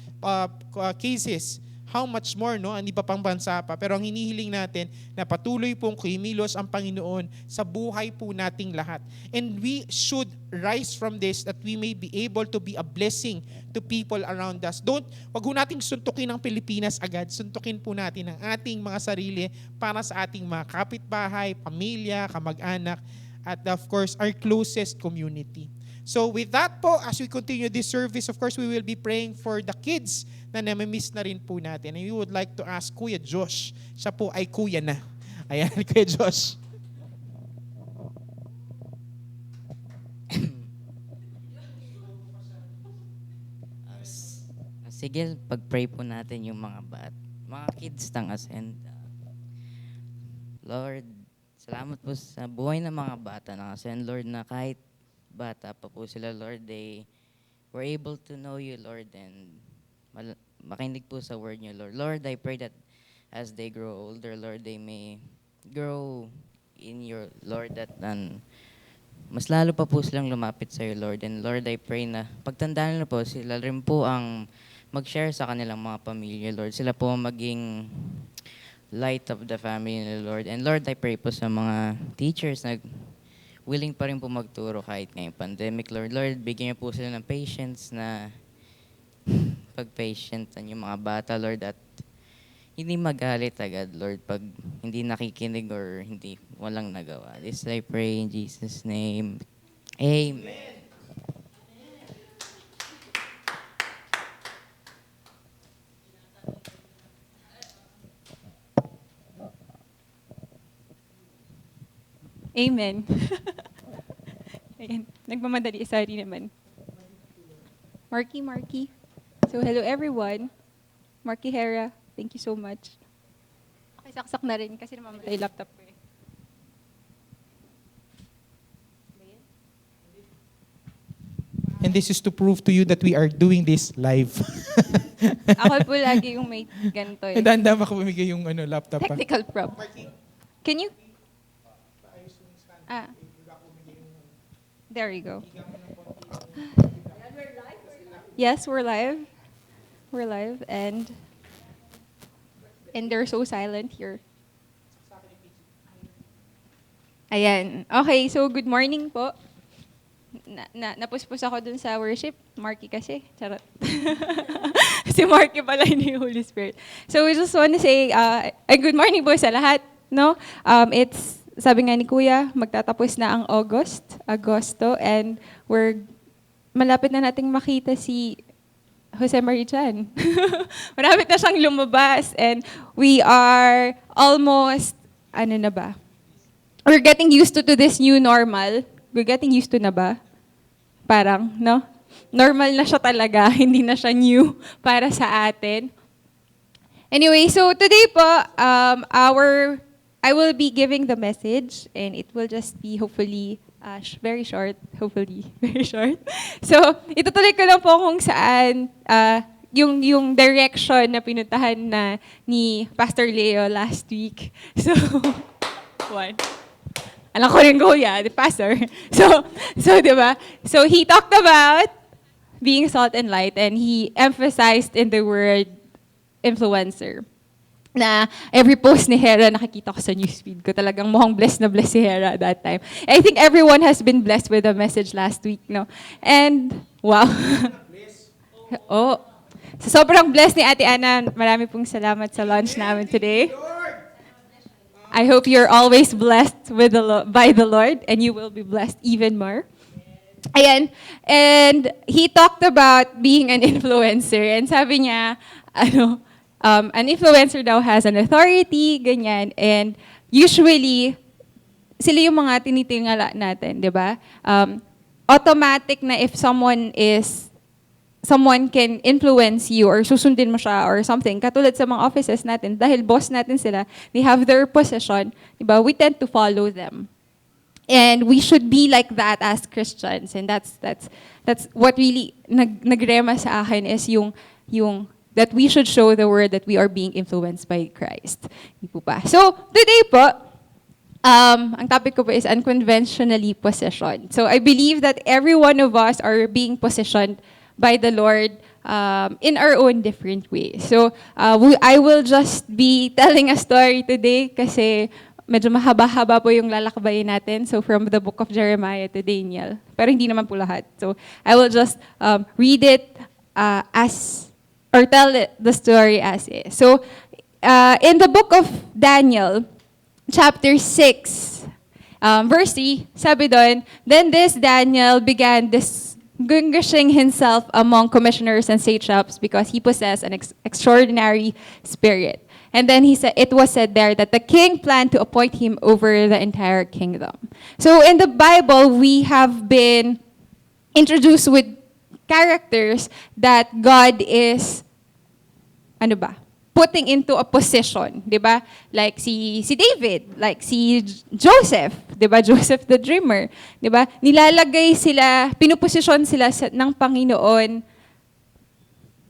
cases. How much more, no? Ang iba pang bansa pa. Pero ang hinihiling natin na patuloy pong kumilos ang Panginoon sa buhay po nating lahat. And we should rise from this that we may be able to be a blessing to people around us. Wag ho nating suntukin ang Pilipinas agad. Suntukin po natin ang ating mga sarili para sa ating mga kapitbahay, pamilya, kamag-anak, at of course, our closest community. So with that po, as we continue this service, of course, we will be praying for the kids na namimiss na rin po natin. And we would like to ask Kuya Josh. Siya po ay kuya na. Ayan, Kuya Josh. Sige, pag-pray po natin yung mga kids ng Ascend. Lord, salamat po sa buhay ng mga bata ng Ascend, Lord, na kahit bata pa po sila, Lord, they were able to know you, Lord, and makinig po sa word niyo, Lord. Lord, I pray that as they grow older, Lord, they may grow in your, Lord, that mas lalo pa po silang lumapit sa iyo, Lord. And Lord, I pray na pagtandaan na po, sila rin po ang mag-share sa kanilang mga pamilya, Lord. Sila po maging light of the family, Lord. And Lord, I pray po sa mga teachers na willing pa rin po magturo kahit ngayong pandemic, Lord. Lord, bigyan niyo po sila ng patience na pag-patientan yung mga bata, Lord, at hindi magalit agad, Lord, pag hindi nakikinig or hindi walang nagawa. This I pray in Jesus' name. Amen. Amen. Ayan, nagmamadali, sorry naman. Marky. So, hello everyone. Marky Hera, thank you so much. Saksak na rin kasi namamatay laptop ko eh. And this is to prove to you that we are doing this live. Ako po lagi yung may ganito eh. And handa ako bumigay yung laptop pa. Technical prop. Can you? Ah. There you go. Yes, we're live. We're live and they're so silent here. Ayan. Okay, so good morning po. Napuspos ako dun sa worship. Marky kasi. Charot. Si Marky pala yung Holy Spirit. So we just want to say, good morning po sa lahat. No? It's, sabi nga ni Kuya, magtatapos na ang Agosto, and malapit na nating makita si Jose Marie Chan. Malapit na siyang lumabas, and we are almost, we're getting used to this new normal. We're getting used to na ba? Parang, no? Normal na siya talaga, hindi na siya new para sa atin. Anyway, so today po, I will be giving the message, and it will just be hopefully very short. Hopefully, very short. So, itutuloy ko lang po kung saan yung direction na pinuntahan na ni Pastor Leo last week. So, one. Alam ko rin Kuya, the pastor. So, di ba? So, he talked about being salt and light, and he emphasized in the word influencer. Na every post ni Hera, nakikita ko sa newsfeed ko, talagang mukhang blessed na blessed si Hera that time. I think everyone has been blessed with the message last week, no? And, wow. Oh. So, sobrang blessed ni Ate Ana. Marami pong salamat sa launch namin today. I hope you're always blessed by the Lord, and you will be blessed even more. Ayan. And he talked about being an influencer, and sabi niya, an influencer daw has an authority, ganyan, and usually, sila yung mga tinitingala natin, di ba? Automatic na if someone can influence you or susundin mo siya or something, katulad sa mga offices natin, dahil boss natin sila, they have their position, diba? We tend to follow them. And we should be like that as Christians. And that's what really nagrema sa akin is yung that we should show the word that we are being influenced by Christ. Di po ba? So, today po, ang topic ko po is unconventionally positioned. So, I believe that every one of us are being positioned by the Lord in our own different ways. So, I will just be telling a story today kasi medyo mahaba-haba po yung lalakbayin natin. So, from the book of Jeremiah to Daniel. Pero hindi naman po lahat. So, I will just read it or tell the story as is. So, in the book of Daniel, chapter 6, verse 3, sabi doon, then this Daniel began distinguishing himself among commissioners and satraps because he possessed an extraordinary spirit. And then it was said there that the king planned to appoint him over the entire kingdom. So in the Bible, we have been introduced with characters that God is, putting into a position, di ba? Like si David, like si Joseph, di ba? Joseph the dreamer, di ba? Nilalagay sila, pinuposisyon sila ng Panginoon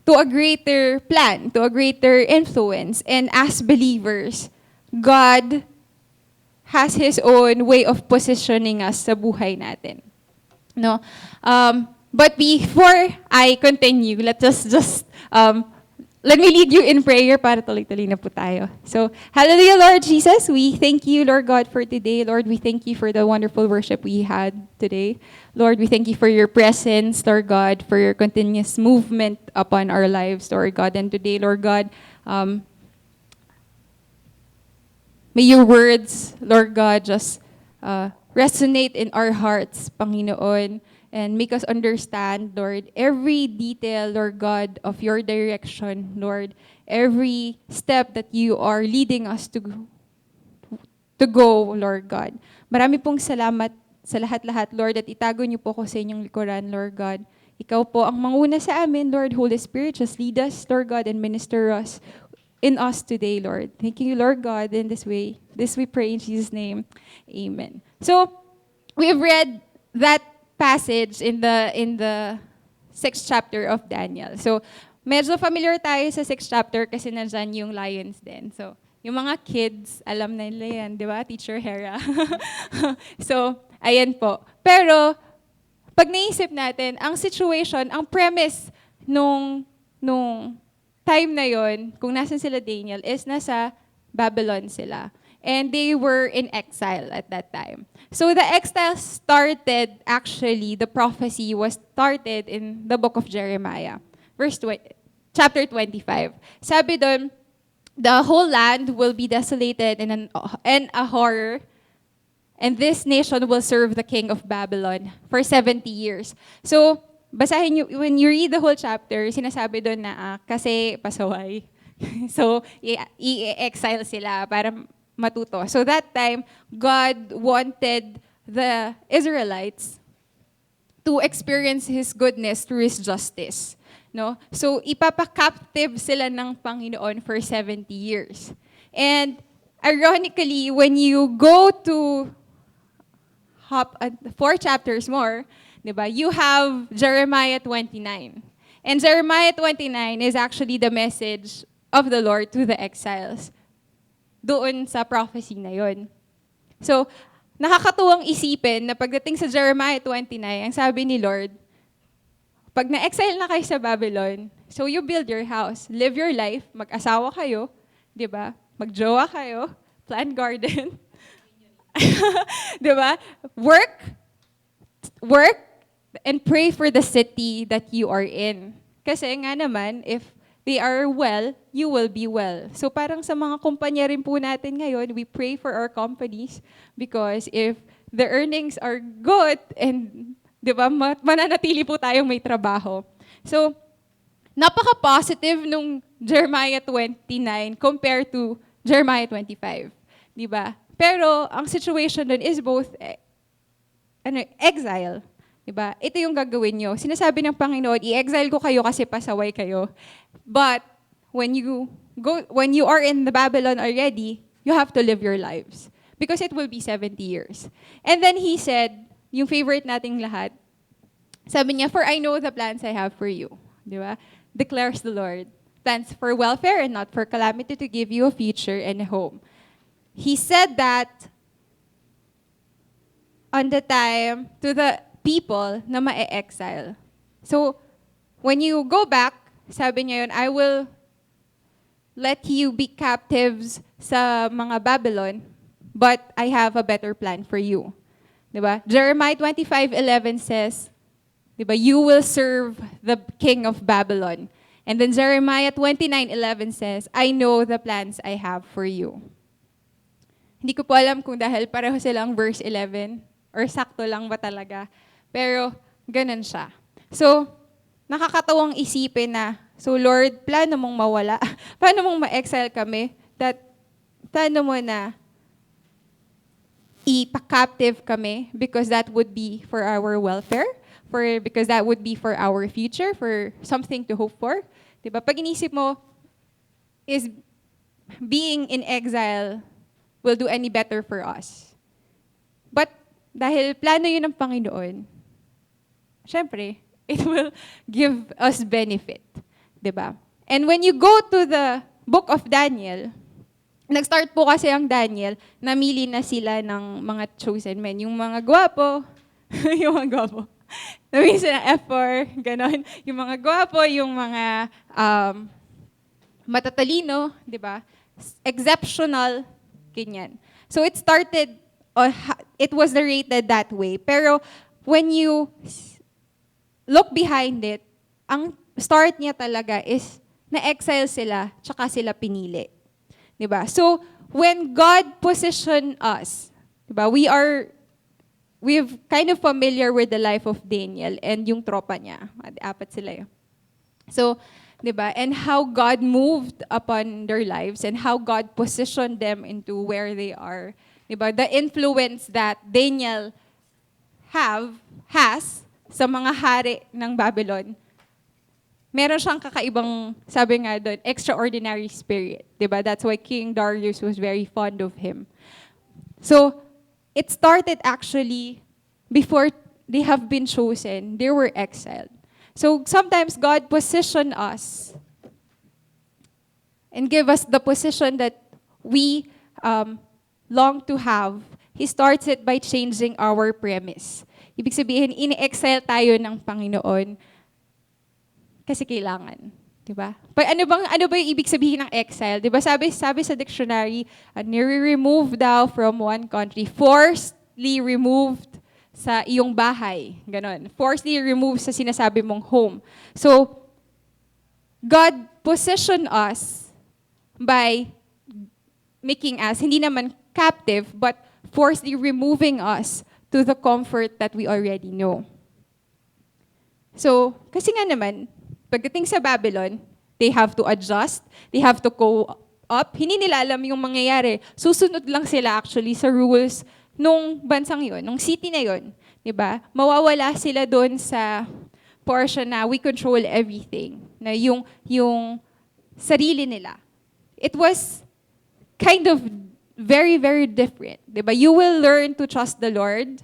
to a greater plan, to a greater influence. And as believers, God has His own way of positioning us sa buhay natin. No? But before I continue, let me lead you in prayer para tuloy-tuloy na po tayo. So, hallelujah, Lord Jesus. We thank you, Lord God, for today. Lord, we thank you for the wonderful worship we had today. Lord, we thank you for your presence, Lord God, for your continuous movement upon our lives, Lord God. And today, Lord God, may your words, Lord God, just resonate in our hearts, Panginoon, and make us understand, Lord, every detail, Lord God, of your direction, Lord, every step that you are leading us to go, Lord God. Marami pong salamat sa lahat-lahat, Lord, at itago niyo po ko sa inyong likuran, Lord God. Ikaw po ang manguna sa amin, Lord. Holy Spirit, just lead us, Lord God, and minister in us today, Lord. Thank you, Lord God, in this way. This we pray in Jesus' name. Amen. So, we have read that passage in the 6th chapter of Daniel. So, medyo familiar tayo sa 6th chapter kasi nandyan yung lions din. So, yung mga kids, alam na nila yan, di ba? Teacher Hera. So, ayan po. Pero, pag naisip natin, ang situation, ang premise nung time na yon, kung nasan sila Daniel, is nasa Babylon sila. And they were in exile at that time. So the exile started, actually, the prophecy was started in the book of Jeremiah, chapter 25. Sabi doon, the whole land will be desolated and a horror, and this nation will serve the king of Babylon for 70 years. So, basahin nyo, when you read the whole chapter, sinasabi doon na kasi pasaway. So, i-exile sila para matuto. So that time, God wanted the Israelites to experience His goodness through His justice. No? So, ipapakaptive sila ng Panginoon for 70 years. And ironically, when you go to 4 chapters more, diba, you have Jeremiah 29. And Jeremiah 29 is actually the message of the Lord to the exiles doon sa prophecy na yon. So, nakakatuwang isipin na pagdating sa Jeremiah 29, ang sabi ni Lord, pag na-exile na kayo sa Babylon, so you build your house, live your life, mag-asawa kayo, di ba? Mag-jowa kayo, plant garden. Di ba? Work, and pray for the city that you are in. Kasi nga naman, if they are well, you will be well. So parang sa mga kumpanya rin po natin ngayon, we pray for our companies because if the earnings are good and, di ba, mananatili po tayong may trabaho. So, napaka-positive nung Jeremiah 29 compared to Jeremiah 25. Di ba? Pero, ang situation dun is both exile. Diba? Ito yung gagawin nyo. Sinasabi ng Panginoon, i-exile ko kayo kasi pasaway kayo. But when you are in the Babylon already, you have to live your lives. Because it will be 70 years. And then He said, yung favorite nating lahat, sabi niya, for I know the plans I have for you. Diba? Declares the Lord. Plans for welfare and not for calamity, to give you a future and a home. He said that on the time to the people na ma-exile. So, when you go back, sabi niya yun, I will let you be captives sa mga Babylon, but I have a better plan for you. Diba? Jeremiah 25:11 says, diba, you will serve the king of Babylon. And then Jeremiah 29:11 says, I know the plans I have for you. Hindi ko po alam kung dahil pareho silang verse 11 or sakto lang ba talaga. Pero, ganun siya. So, nakakatawang isipin na, so Lord, plano mong mawala. Paano mong ma-exile kami? Plano mo na ipa-captive kami because that would be for our welfare, because that would be for our future, for something to hope for. Diba? Pag inisip mo, is being in exile will do any better for us. But, dahil plano yun ng Panginoon, syempre, it will give us benefit. Diba? And when you go to the book of Daniel, nag-start po kasi ang Daniel, namili na sila ng mga chosen men. Yung mga gwapo, yung mga gwapo. Namili sila ng F4, ganon. Yung mga gwapo, yung mga matatalino, diba? Exceptional, ganyan. So it started, it was narrated that way. Pero when you look behind it, ang start niya talaga is na-exile sila, tsaka sila pinili. Diba? So, when God positioned us, diba, we've kind of familiar with the life of Daniel and yung tropa niya. 4 sila yun. So, diba, and how God moved upon their lives and how God positioned them into where they are. Diba? The influence that Daniel has sa mga hari ng Babylon, meron siyang kakaibang, sabi nga doon, extraordinary spirit. Diba? That's why King Darius was very fond of him. So, it started actually before they have been chosen, they were exiled. So sometimes God position us and give us the position that we long to have. He starts it by changing our premise. Ibig sabihin, in-exile tayo ng Panginoon kasi kailangan. Diba? Ano ba yung ibig sabihin ng exile? Diba sabi sa dictionary, nire-remove thou from one country, forcibly removed sa iyong bahay. Ganon. Forcibly removed sa sinasabi mong home. So, God positioned us by making us, hindi naman captive, but forcibly removing us to the comfort that we already know. So, kasi nga naman, pagdating sa Babylon, they have to adjust, they have to go up. Hindi nila alam yung mangyayari. Susunod lang sila actually sa rules nung bansang yon, nung city na yon. Diba? Mawawala sila doon sa portion na we control everything. Na yung sarili nila. It was kind of very, very different. Diba? You will learn to trust the Lord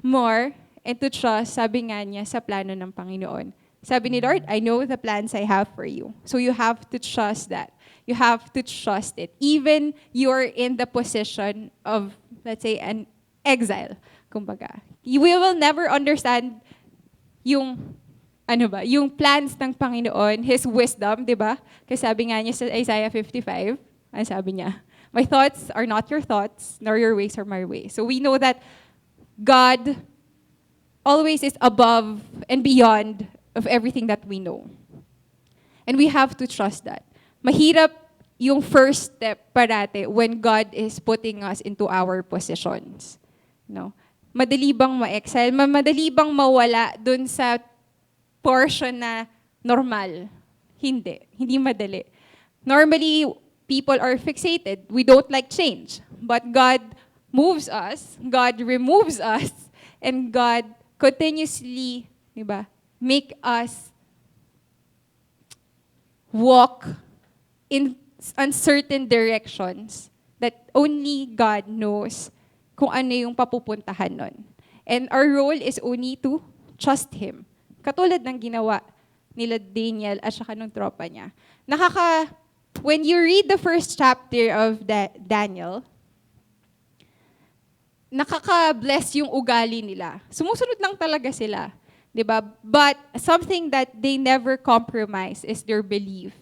more and to trust, sabi nga niya, sa plano ng Panginoon. Sabi ni Lord, I know the plans I have for you. So you have to trust that. You have to trust it. Even you're in the position of, let's say, an exile, kumbaga. We will never understand yung plans ng Panginoon, His wisdom, di ba? Kasi sabi nga niya sa Isaiah 55, sabi niya, my thoughts are not your thoughts, nor your ways are my ways. So we know that God always is above and beyond of everything that we know. And we have to trust that. Mahirap yung first step parate when God is putting us into our positions. No? Madali bang ma-exile? Madali bang mawala dun sa portion na normal? Hindi. Hindi madali. Normally, people are fixated. We don't like change. But God moves us, God removes us, and God continuously, diba, make us walk in uncertain directions that only God knows kung ano yung papupuntahan nun. And our role is only to trust Him. Katulad ng ginawa nila Daniel at saka nung tropa niya. When you read the first chapter of Daniel, nakaka-bless yung ugali nila. Sumusunod lang talaga sila. Diba? But something that they never compromise is their belief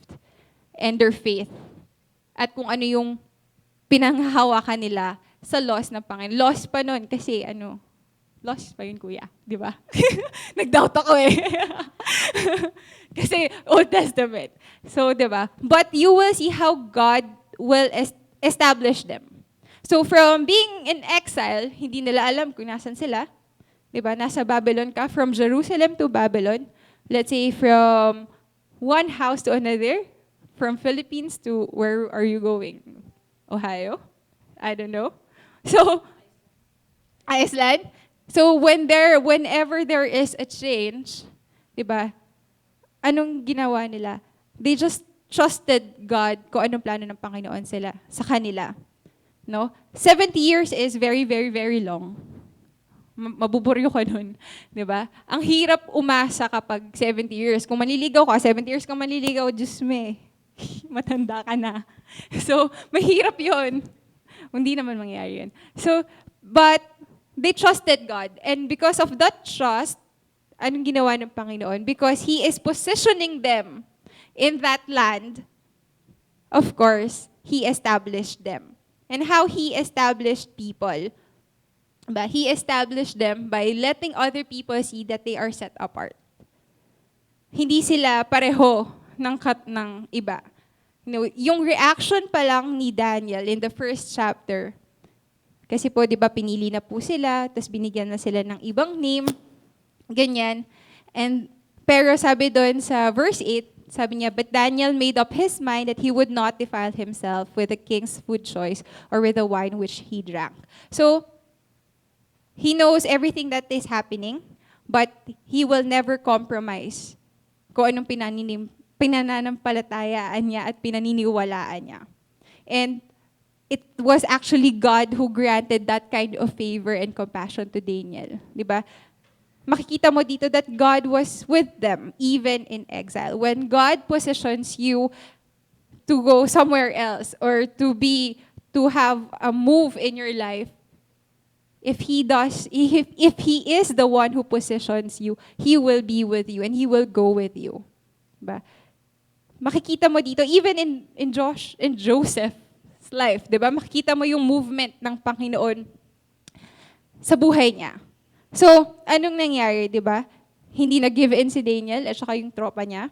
and their faith. At kung ano yung pinanghahawakan nila sa laws ng Panginoon. Laws pa nun kasi laws pa yun, kuya. Di ba? Nag-doubt ako eh. Kasi Old Testament. So, di ba? But you will see how God will establish them. So, from being in exile, hindi nila alam kung nasan sila. Di ba? Nasa Babylon ka. From Jerusalem to Babylon. Let's say from one house to another. From Philippines to where are you going? Ohio? I don't know. So, Iceland. So, whenever there is a change, di ba, anong ginawa nila? They just trusted God kung anong plano ng Panginoon sa kanila. No? 70 years is very, very, very long. Mabuburyo ka nun. Di ba? Ang hirap umasa kapag 70 years. Kung manliligaw ka, 70 years kang manliligaw, Diyos me, matanda ka na. So, mahirap yon. Hindi naman mangyayari yun. So, but they trusted God. And because of that trust, anong ginawa ng Panginoon? Because He is positioning them in that land, of course, He established them. And how He established people? But He established them by letting other people see that they are set apart. Hindi sila pareho ng iba. Yung reaction pa lang ni Daniel in the first chapter, kasi po, di ba, pinili na po sila, tapos binigyan na sila ng ibang name, ganyan. Pero sabi doon sa verse 8, sabi niya, but Daniel made up his mind that he would not defile himself with the king's food choice or with the wine which he drank. So, he knows everything that is happening, but he will never compromise kung anong pinananampalatayaan niya at pinaniniwalaan niya. And it was actually God who granted that kind of favor and compassion to Daniel. Di ba? makikita mo dito that God was with them even in exile. When God positions you to go somewhere else or to have a move in your life, if he is the one who positions you, he will be with you and he will go with you. Diba? Makikita mo dito even in Joseph's life, 'di ba? Makikita mo yung movement ng Panginoon sa buhay niya. So, anong nangyari, 'di ba? Hindi nag-give in si Daniel at saka yung tropa niya.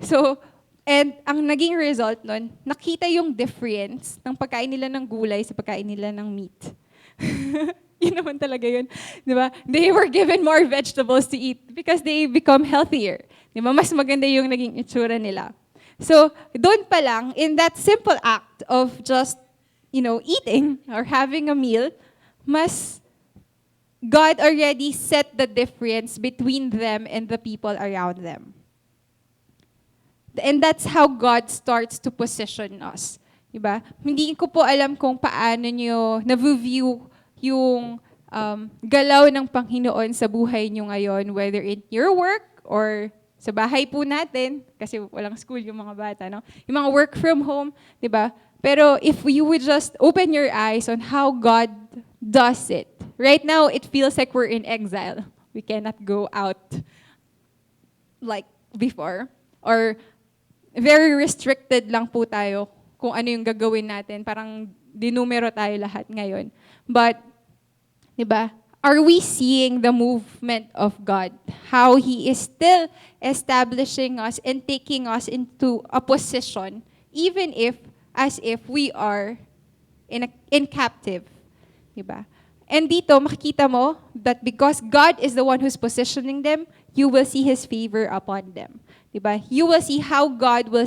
So, and ang naging result nun, nakita yung difference ng pagkain nila ng gulay sa pagkain nila ng meat. Yun naman talaga yun. Di ba? They were given more vegetables to eat because they become healthier. Di ba? Mas maganda yung naging itsura nila. So, doon pa lang, in that simple act of just, eating or having a meal, God already set the difference between them and the people around them. And that's how God starts to position us. Diba? Hindi ko po alam kung paano nyo na-view yung galaw ng Panginoon sa buhay nyo ngayon, whether in your work or sa bahay po natin, kasi walang school yung mga bata, no? Yung mga work from home, diba? Pero if you would just open your eyes on how God does it. Right now, it feels like we're in exile. We cannot go out like before. Or very restricted lang po tayo kung ano yung gagawin natin. Parang dinumero tayo lahat ngayon. But, di ba, are we seeing the movement of God? How He is still establishing us and taking us into a position, even as if we are in captive. Di ba? And dito, makikita mo that because God is the one who's positioning them, you will see His favor upon them. Di ba? You will see how God will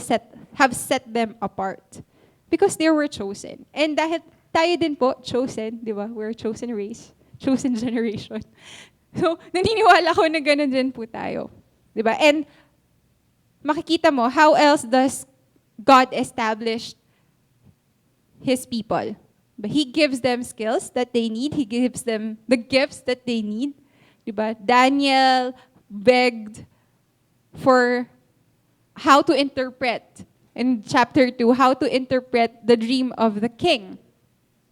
have set them apart. Because they were chosen. And dahil tayo din po, chosen, di ba? We're a chosen race, chosen generation. So, naniniwala ko na ganun din po tayo. Di ba? And makikita mo, how else does God establish His people? But He gives them skills that they need. He gives them the gifts that they need. Di ba? Daniel begged for how to interpret in chapter 2, how to interpret the dream of the king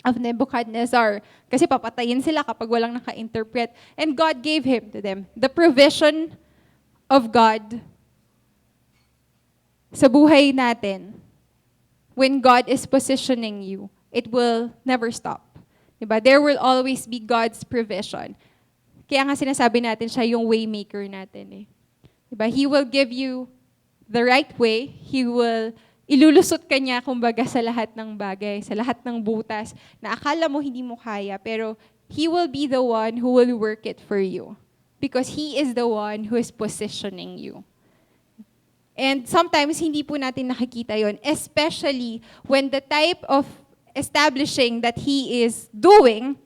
of Nebuchadnezzar. Kasi papatayin sila kapag walang naka-interpret. And God gave him to them. The provision of God sa buhay natin, when God is positioning you, it will never stop. Diba? There will always be God's provision. Kaya nga sinasabi natin siya yung waymaker natin. Diba? He will give you the right way. He will ilulusot ka niya, kumbaga, sa lahat ng bagay, sa lahat ng butas na akala mo hindi mo kaya, pero He will be the one who will work it for you. Because He is the one who is positioning you. And sometimes, hindi po natin nakikita yon, especially when the type of establishing that He is doing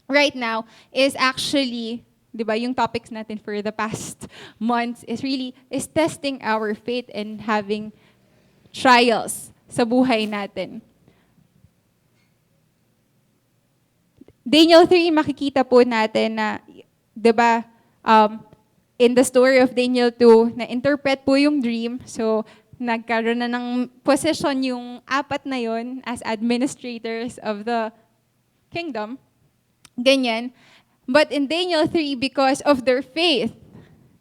right now is actually, di ba, yung topics natin for the past months is testing our faith and having trials sa buhay natin. Daniel 3, makikita po natin na, di ba, in the story of Daniel 2, na-interpret po yung dream. So, nagkaroon na ng position yung apat na yon as administrators of the kingdom. Ganyan. But in Daniel 3, because of their faith,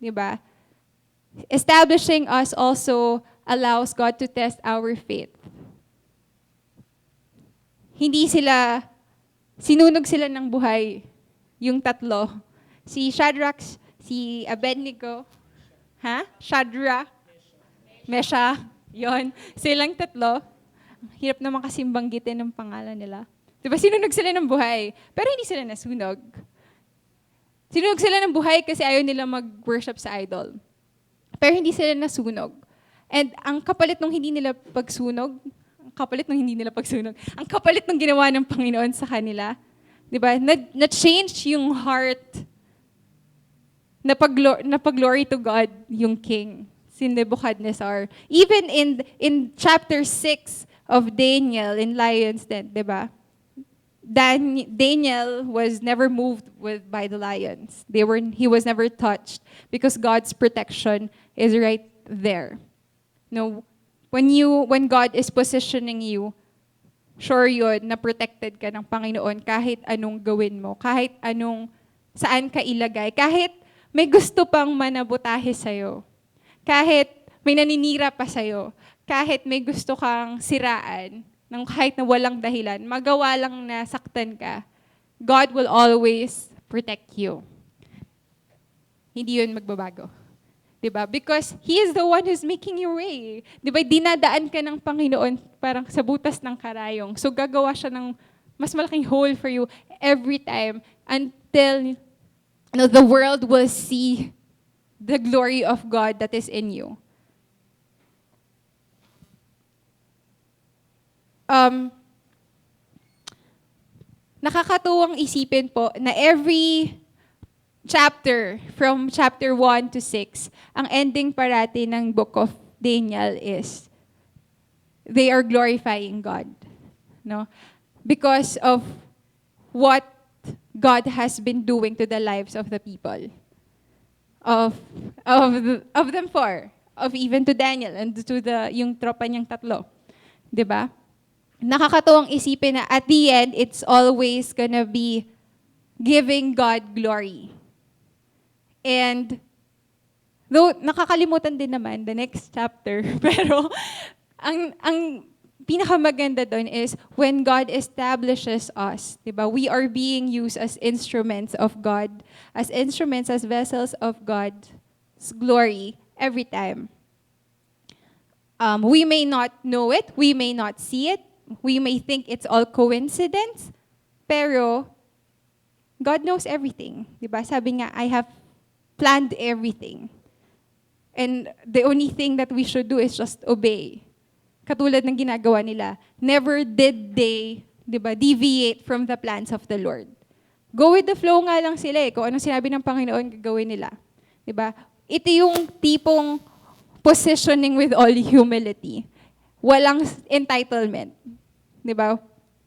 di ba, establishing us also allows God to test our faith. Sinunog sila ng buhay, yung tatlo. Si Shadrach, si Abednego, Mesha, yon. Silang tatlo. Hirap naman kasi banggitin ng pangalan nila. Diba, sinunog sila ng buhay, pero hindi sila nasunog. Sinunog sila ng buhay kasi ayaw nila mag-worship sa idol. Pero hindi sila nasunog. And ang kapalit nung hindi nila pagsunog, ang kapalit nung ginawa ng Panginoon sa kanila, diba, na-change yung heart, na pag-glory to God yung king, si Nebuchadnezzar. Even in chapter 6 of Daniel, in Lion's Den, diba, Daniel was never moved by the lions. He was never touched because God's protection is right there. No, when God is positioning you, sure yun na protected ka ng Panginoon kahit anong gawin mo, kahit anong saan ka ilagay, kahit may gusto pang manabutahe sa'yo, kahit may naninira pa sa'yo, kahit may gusto kang siraan, ng kahit na walang dahilan, magawa lang na saktan ka, God will always protect you. Hindi yun magbabago. Diba? Because He is the one who's making your way. Diba? Dinadaan ka ng Panginoon parang sa butas ng karayong. So gagawa siya ng mas malaking hole for you every time until the world will see the glory of God that is in you. Nakakatuwang isipin po na every chapter, from chapter 1 to 6, ang ending parati ng book of Daniel is, they are glorifying God. No? Because of what God has been doing to the lives of the people. Of them four. Of even to Daniel and to yung tropa niyang tatlo. 'Di ba? Nakakatuwang isipin na at the end, it's always gonna be giving God glory. And though nakakalimutan din naman the next chapter, pero ang pinakamaganda doon is when God establishes us, 'di ba? We are being used as instruments of God, as instruments, as vessels of God's glory every time. We may not know it, we may not see it, we may think it's all coincidence, pero God knows everything. 'Di ba? Sabi nga, I have planned everything. And the only thing that we should do is just obey. Katulad ng ginagawa nila. Never did they, 'di ba, deviate from the plans of the Lord. Go with the flow nga lang sila eh. Kung anong sinabi ng Panginoon, gagawin nila. 'Di ba? Ito yung tipong positioning with all humility. Walang entitlement. 'Di ba?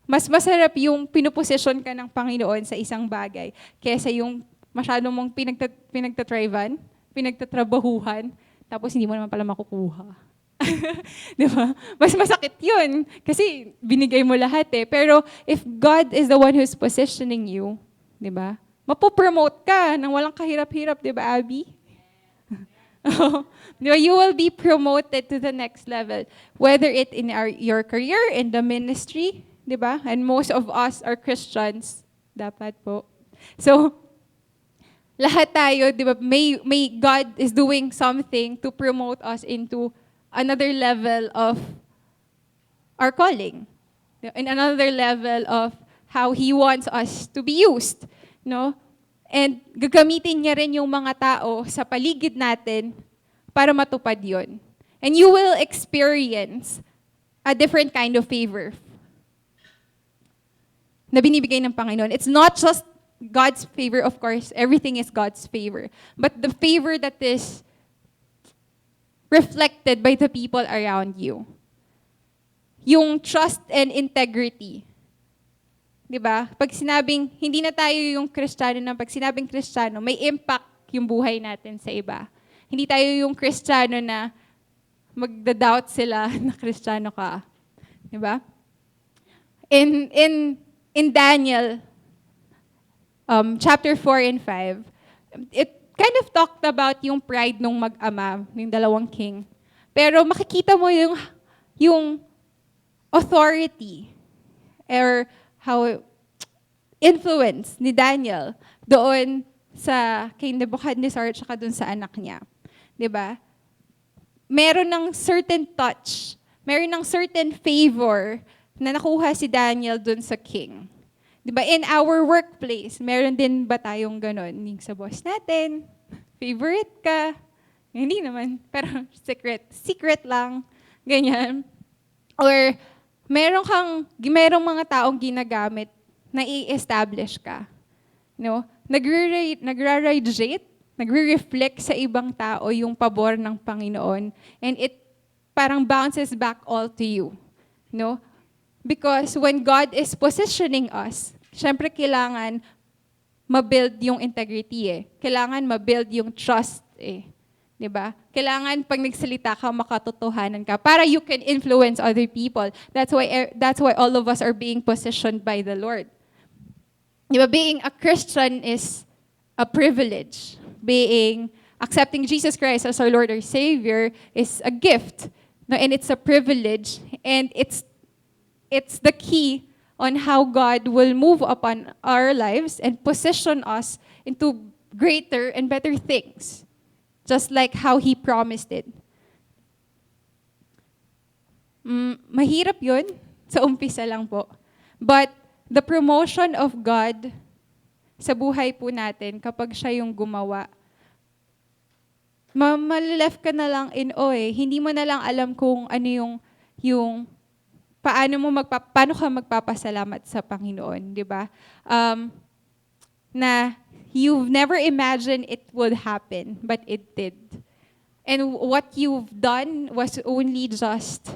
Mas masarap yung pinuposisyon ka ng Panginoon sa isang bagay kaysa yung masyado mong pinagtatrivan, pinagtatrabahuhan, tapos hindi mo naman pala makukuha. 'Di ba? Mas masakit yun kasi binigay mo lahat eh. Pero if God is the one who's positioning you, 'di ba? Mapopromote ka nang walang kahirap-hirap, 'di ba, Abby? You will be promoted to the next level, whether it in your career, in the ministry, 'di ba? And most of us are Christians, dapat po. So lahat tayo, 'di ba? May God is doing something to promote us into another level of our calling, in another level of how He wants us to be used, no? And gagamitin niya rin yung mga tao sa paligid natin para matupad yon. And you will experience a different kind of favor na binibigay ng Panginoon. It's not just God's favor, of course. Everything is God's favor. But the favor that is reflected by the people around you. Yung trust and integrity. 'Di ba? Pag sinabing, hindi na tayo yung Kristiyano na pag sinabing Kristiyano, may impact yung buhay natin sa iba. Hindi tayo yung Kristiyano na magda-doubt sila na Kristiyano ka. 'Di ba? In Daniel, chapter 4 and 5, it kind of talked about yung pride nung mag-ama, yung dalawang king. Pero makikita mo yung authority or how influence ni Daniel doon sa kay Nebuchadnezzar at saka doon sa anak niya. 'Di ba? Meron ng certain touch, meron ng certain favor na nakuha si Daniel doon sa king. 'Di ba? In our workplace, meron din ba tayong ganon? Yung sa boss natin, favorite ka. Hindi naman, pero secret lang, ganyan. Or merong mga taong ginagamit na i-establish ka. No? Nagre-radiate, nagre-reflect sa ibang tao yung pabor ng Panginoon, and it parang bounces back all to you. No? Because when God is positioning us, syempre kailangan ma-build yung integrity eh. Kailangan ma-build yung trust eh. 'Di ba? Kailangan pag nagsalita ka, makatotohanan ka para you can influence other people. That's why all of us are being positioned by the Lord. 'Di ba? Being a Christian is a privilege. Accepting Jesus Christ as our Lord or Savior is a gift. No, and it's a privilege, and it's the key on how God will move upon our lives and position us into greater and better things, just like how He promised it. Mahirap yun, sa umpisa lang po. But the promotion of God sa buhay po natin, kapag siya yung gumawa, malileft ka na lang in awe eh. Hindi mo na lang alam kung ano yung paano ka magpapasalamat sa Panginoon, di ba? Na you've never imagined it would happen, but it did. And what you've done was only just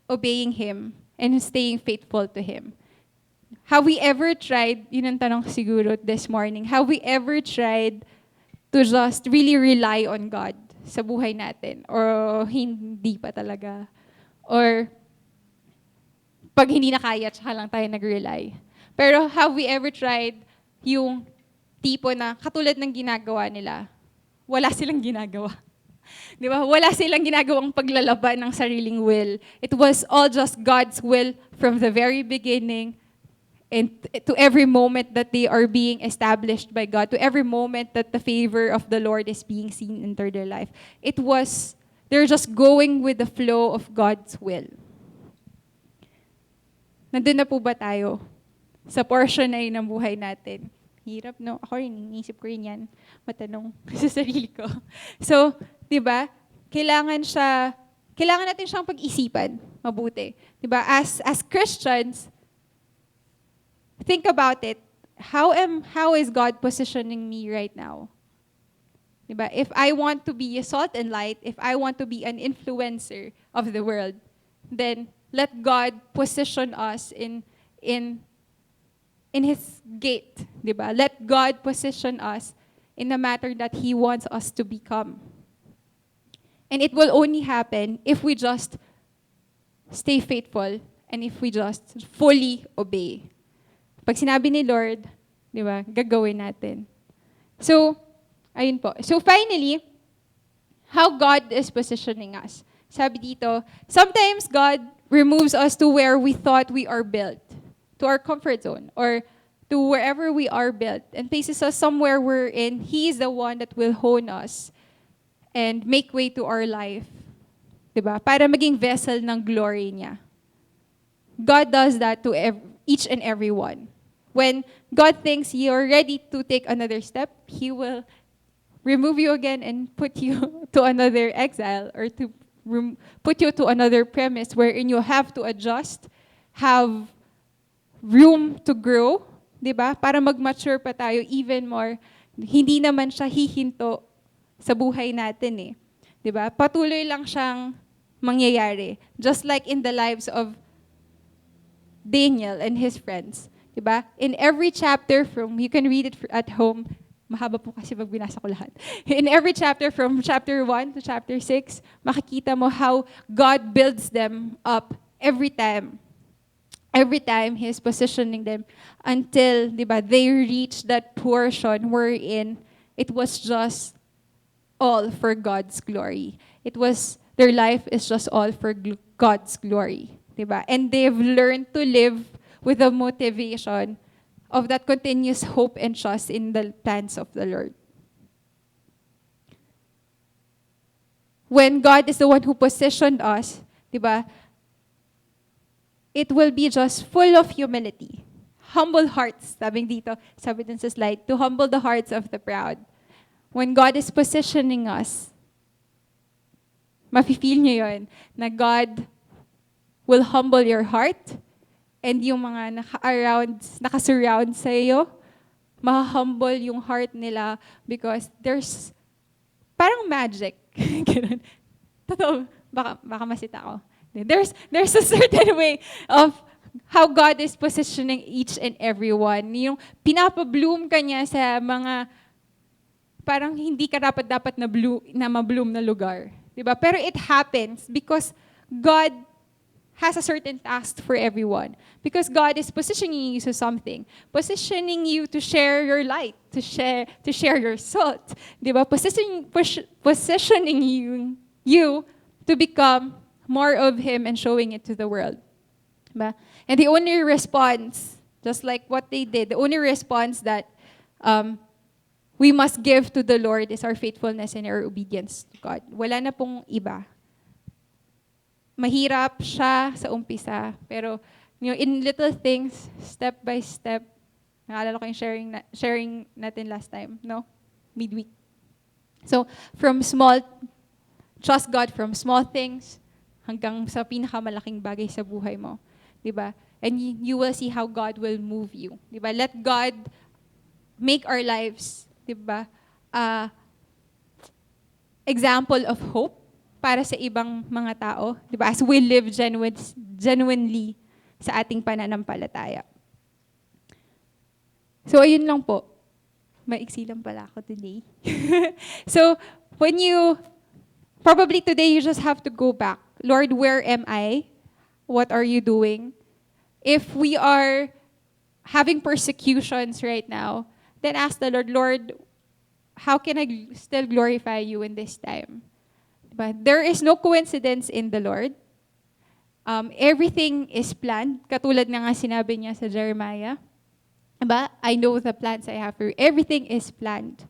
obeying Him and staying faithful to Him. Have we ever tried, yun ang tanong siguro this morning, have we ever tried to just really rely on God sa buhay natin? Or hindi pa talaga? Or pag hindi na kaya, tsaka lang tayo nag-rely. Pero have we ever tried yung tipo na katulad ng ginagawa nila, wala silang ginagawa? Di ba? Wala silang ginagawang paglalaban ng sariling will. It was all just God's will from the very beginning, and to every moment that they are being established by God, to every moment that the favor of the Lord is being seen in their life. They're just going with the flow of God's will. Nandun na po ba tayo? Sa portion na yun ng buhay natin. Hirap, no? Ako rin, iniisip ko rin yan. Matanong sa sarili ko. So, di ba? Kailangan natin siyang pag-isipan mabuti. Di ba? As Christians, think about it. How is God positioning me right now? Diba? If I want to be a salt and light, if I want to be an influencer of the world, then let God position us in His gate. Diba? Let God position us in the matter that He wants us to become. And it will only happen if we just stay faithful and if we just fully obey. Pag sinabi ni Lord, di ba, gagawin natin. So, ayun po. So finally, how God is positioning us. Sabi dito, sometimes God removes us to where we thought we are built, to our comfort zone, or to wherever we are built, and places us somewhere wherein He is the one that will hone us and make way to our life. Diba? Para maging vessel ng glory niya. God does that to each and every one. When God thinks you're ready to take another step, He will remove you again and put you to another exile, or to put you to another premise wherein you have to adjust, have room to grow, di ba? Para mag-mature pa tayo even more. Hindi naman siya hihinto sa buhay natin eh. Di ba? Patuloy lang siyang mangyayari. Just like in the lives of Daniel and his friends. Diba? In every chapter you can read it at home. Mahaba po kasi pag binasa ko lahat. In every chapter, from chapter 1 to chapter 6, makikita mo how God builds them up every time. Every time He is positioning them until, diba, they reach that portion wherein it was just all for God's glory. Their life is just all for God's glory. Diba? And they've learned to live with the motivation of that continuous hope and trust in the plans of the Lord. When God is the one who positioned us, diba, it will be just full of humility. Humble hearts, sabi dun sa slide, to humble the hearts of the proud. When God is positioning us, mafe-feel nyo yun, na God will humble your heart, and yung mga nakasurround sa iyo, ma-humble yung heart nila because there's parang magic. Ganun. Totoo, baka masita ako. There's a certain way of how God is positioning each and every one. Yung pinapa-bloom ka niya sa mga parang hindi ka dapat na ma-bloom na lugar. Diba? Pero it happens because God has a certain task for everyone. Because God is positioning you to something. Positioning you to share your light, to share your salt. Diba? Positioning you to become more of Him and showing it to the world. Diba? And the only response, just like what they did, the only response that we must give to the Lord is our faithfulness and our obedience to God. Wala na pong iba. Mahirap siya sa umpisa, pero in little things, step by step, naalala ko yung sharing natin last time, no? Midweek. So, from small, trust God from small things hanggang sa pinakamalaking bagay sa buhay mo. Diba? And you will see how God will move you. Diba? Let God make our lives, diba, example of hope para sa ibang mga tao. Diba? As we live genuinely sa ating pananampalataya. So, ayun lang po. Maiksi lang pala ako today. So, probably today you just have to go back. Lord, where am I? What are you doing? If we are having persecutions right now, then ask the Lord, Lord, how can I still glorify you in this time? But there is no coincidence in the Lord. Everything is planned. Katulad na nga sinabi niya sa Jeremiah. Diba? I know the plans I have for you. Everything is planned.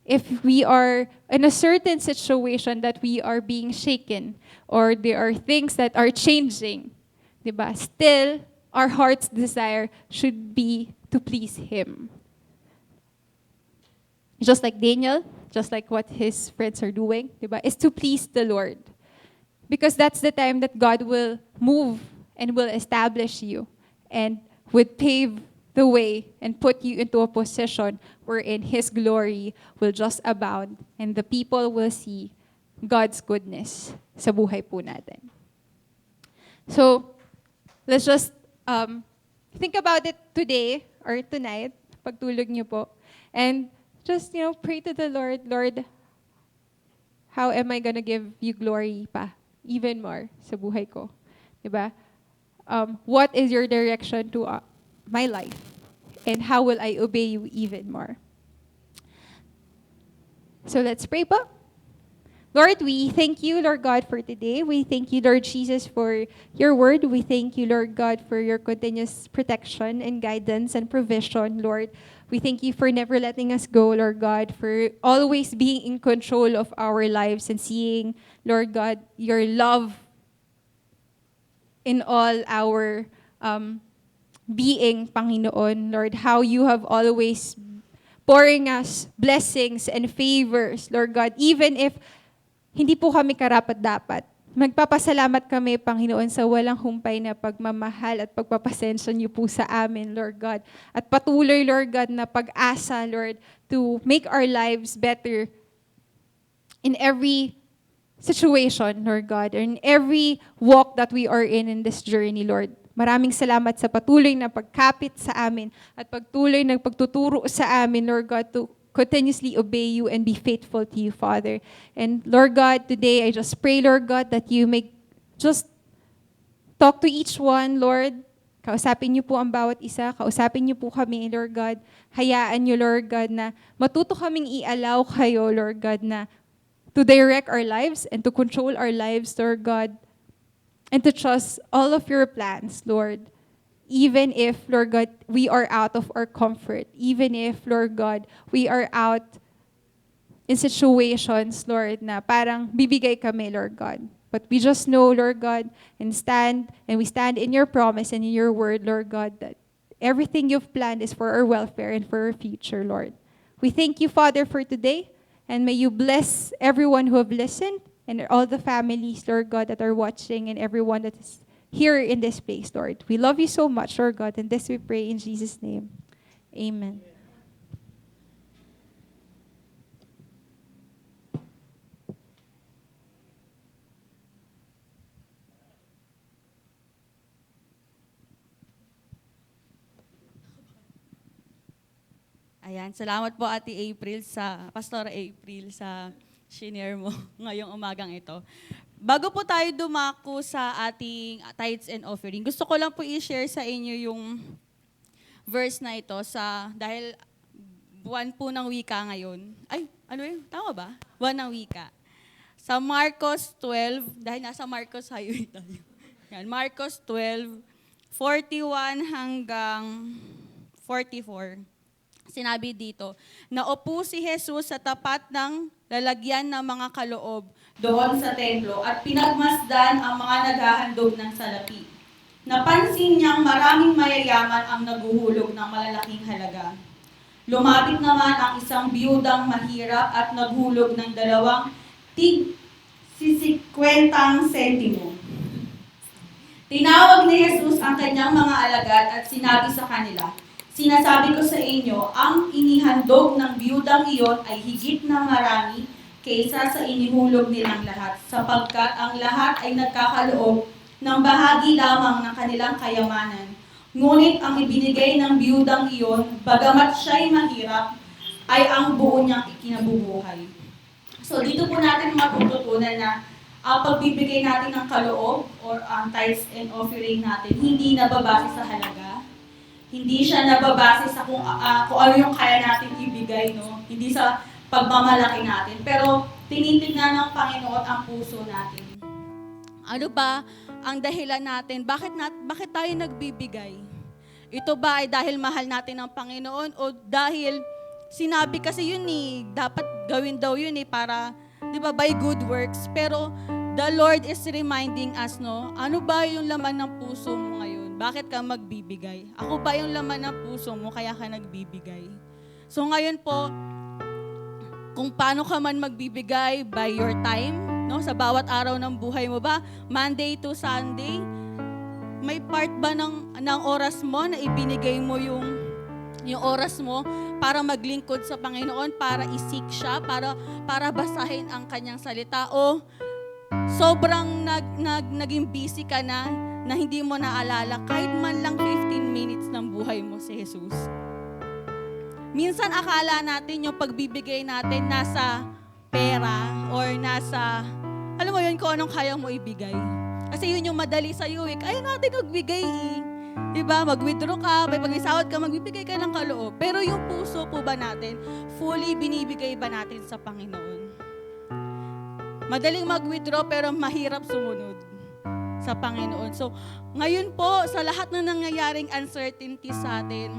If we are in a certain situation that we are being shaken, or there are things that are changing, diba? Still, our heart's desire should be to please Him. Just like Daniel, just like what his friends are doing, diba? Is to please the Lord. Because that's the time that God will move and will establish you and would pave the way and put you into a position wherein His glory will just abound and the people will see God's goodness sa buhay po natin. So, let's just think about it today or tonight, pagtulog niyo po, and just, pray to the Lord, Lord, how am I gonna give you glory pa, even more sa buhay ko? Diba? What is your direction to my life? And how will I obey you even more? So let's pray po. Lord, we thank you, Lord God, for today. We thank you, Lord Jesus, for your word. We thank you, Lord God, for your continuous protection and guidance and provision, Lord. We thank you for never letting us go, Lord God, for always being in control of our lives and seeing, Lord God, your love in all our being, Panginoon, Lord, how you have always pouring us blessings and favors, Lord God, even if hindi po kami karapat-dapat. Magpapasalamat kami, Panginoon, sa walang humpay na pagmamahal at pagpapasensya niyo po sa amin, Lord God. At patuloy, Lord God, na pag-asa, Lord, to make our lives better in every situation, Lord God, or in every walk that we are in this journey, Lord. Maraming salamat sa patuloy na pagkapit sa amin at pagtuloy na pagtuturo sa amin, Lord God, to continuously obey you and be faithful to you, Father. And Lord God, today I just pray, Lord God, that you may just talk to each one, Lord. Kausapin niyo po ang bawat isa. Kausapin niyo po kami, Lord God. Hayaan niyo, Lord God, na matuto kaming i-allow kayo, Lord God, na to direct our lives and to control our lives, Lord God, and to trust all of your plans, Lord. Even if, Lord God, we are out of our comfort. Even if, Lord God, we are out in situations, Lord, na parang bibigay kami, Lord God. But we just know, Lord God, and we stand in your promise and in your word, Lord God, that everything you've planned is for our welfare and for our future, Lord. We thank you, Father, for today, and may you bless everyone who have listened and all the families, Lord God, that are watching and everyone that is here in this place, Lord. We love you so much, Lord God, and this we pray in Jesus' name. Amen. Ayan, salamat po Ate April Pastora April sa shinare mo ngayong umagang ito. Bago po tayo dumako sa ating tithes and offering, gusto ko lang po i-share sa inyo yung verse na ito dahil buwan po ng wika ngayon. Ay, ano yun? Tama ba? Buwan ng wika. Sa Marcos 12, dahil nasa Marcos highway tayo. Yan, Marcos 12, 41 hanggang 44. Sinabi dito, naupo si Jesus sa tapat ng lalagyan ng mga kaloob doon sa templo at pinagmasdan ang mga naghahandog ng salapi. Napansin niyang maraming mayayaman ang naguhulog ng malalaking halaga. Lumapit naman ang isang biyudang mahirap at naghulog ng 2 tig-50 sentimo. Tinawag ni Jesus ang kanyang mga alagad at sinabi sa kanila, sinasabi ko sa inyo, ang inihandog ng biyudang iyon ay higit na marami kaysa sa inihulog nilang lahat, sapagkat ang lahat ay nagkakaloob ng bahagi lamang ng kanilang kayamanan. Ngunit ang ibinigay ng biyudang iyon, bagamat siya'y mahirap, ay ang buo niyang ikinabubuhay. So dito po natin matututunan na ang pagbibigay natin ng kaloob or ang tithes and offering natin, hindi nababase sa halaga. Hindi siya nababase sa kung ano yung kaya natin ibigay, no? Hindi sa pagmamalaki natin. Pero tinitignan ng Panginoon ang puso natin. Ano ba ang dahilan natin? Bakit tayo nagbibigay? Ito ba ay dahil mahal natin ang Panginoon o dahil sinabi kasi yun dapat gawin daw yun para, di ba, by good works. Pero the Lord is reminding us, no? Ano ba yung laman ng puso mo ngayon? Bakit ka magbibigay? Ako ba yung laman ng puso mo kaya ka nagbibigay? So ngayon po, kung paano ka man magbibigay by your time, no? Sa bawat araw ng buhay mo ba, Monday to Sunday, may part ba ng oras mo na ibinigay mo yung oras mo para maglingkod sa Panginoon, para isik siya, para basahin ang kanyang salita, o sobrang naging busy ka na hindi mo naalala kahit man lang 15 minutes ng buhay mo si Jesus. Minsan akala natin yung pagbibigay natin nasa pera or nasa, alam mo yun, kung anong kaya mo ibigay. Kasi yun yung madali sa'yo kaya natin magbigay Diba? Mag-withdraw ka, may pag-isawad ka, magbibigay ka ng kaloob. Pero yung puso po ba natin, fully binibigay ba natin sa Panginoon? Madaling mag-withdraw pero mahirap sumunod sa Panginoon. So, ngayon po, sa lahat ng nangyayaring uncertainty sa atin,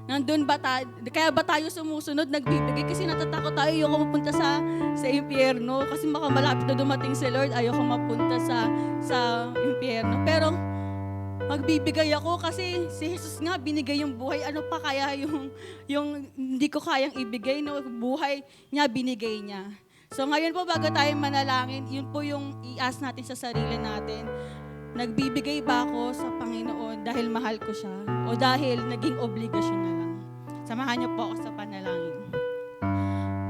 nandun ba tayo, kaya ba tayo sumusunod, nagbibigay? Kasi natatakot tayo, ayoko mapunta sa impyerno. Kasi baka malapit na dumating si Lord, ayoko mapunta sa impyerno. Pero, magbibigay ako kasi si Jesus nga binigay yung buhay. Ano pa kaya yung hindi ko kayang ibigay, no? Buhay niya, binigay niya. So ngayon po, bago tayo manalangin, yun po yung i-ask natin sa sarili natin. Nagbibigay ba ako sa Panginoon dahil mahal ko siya o dahil naging obligasyon na lang? Samahan niyo po ako sa panalangin.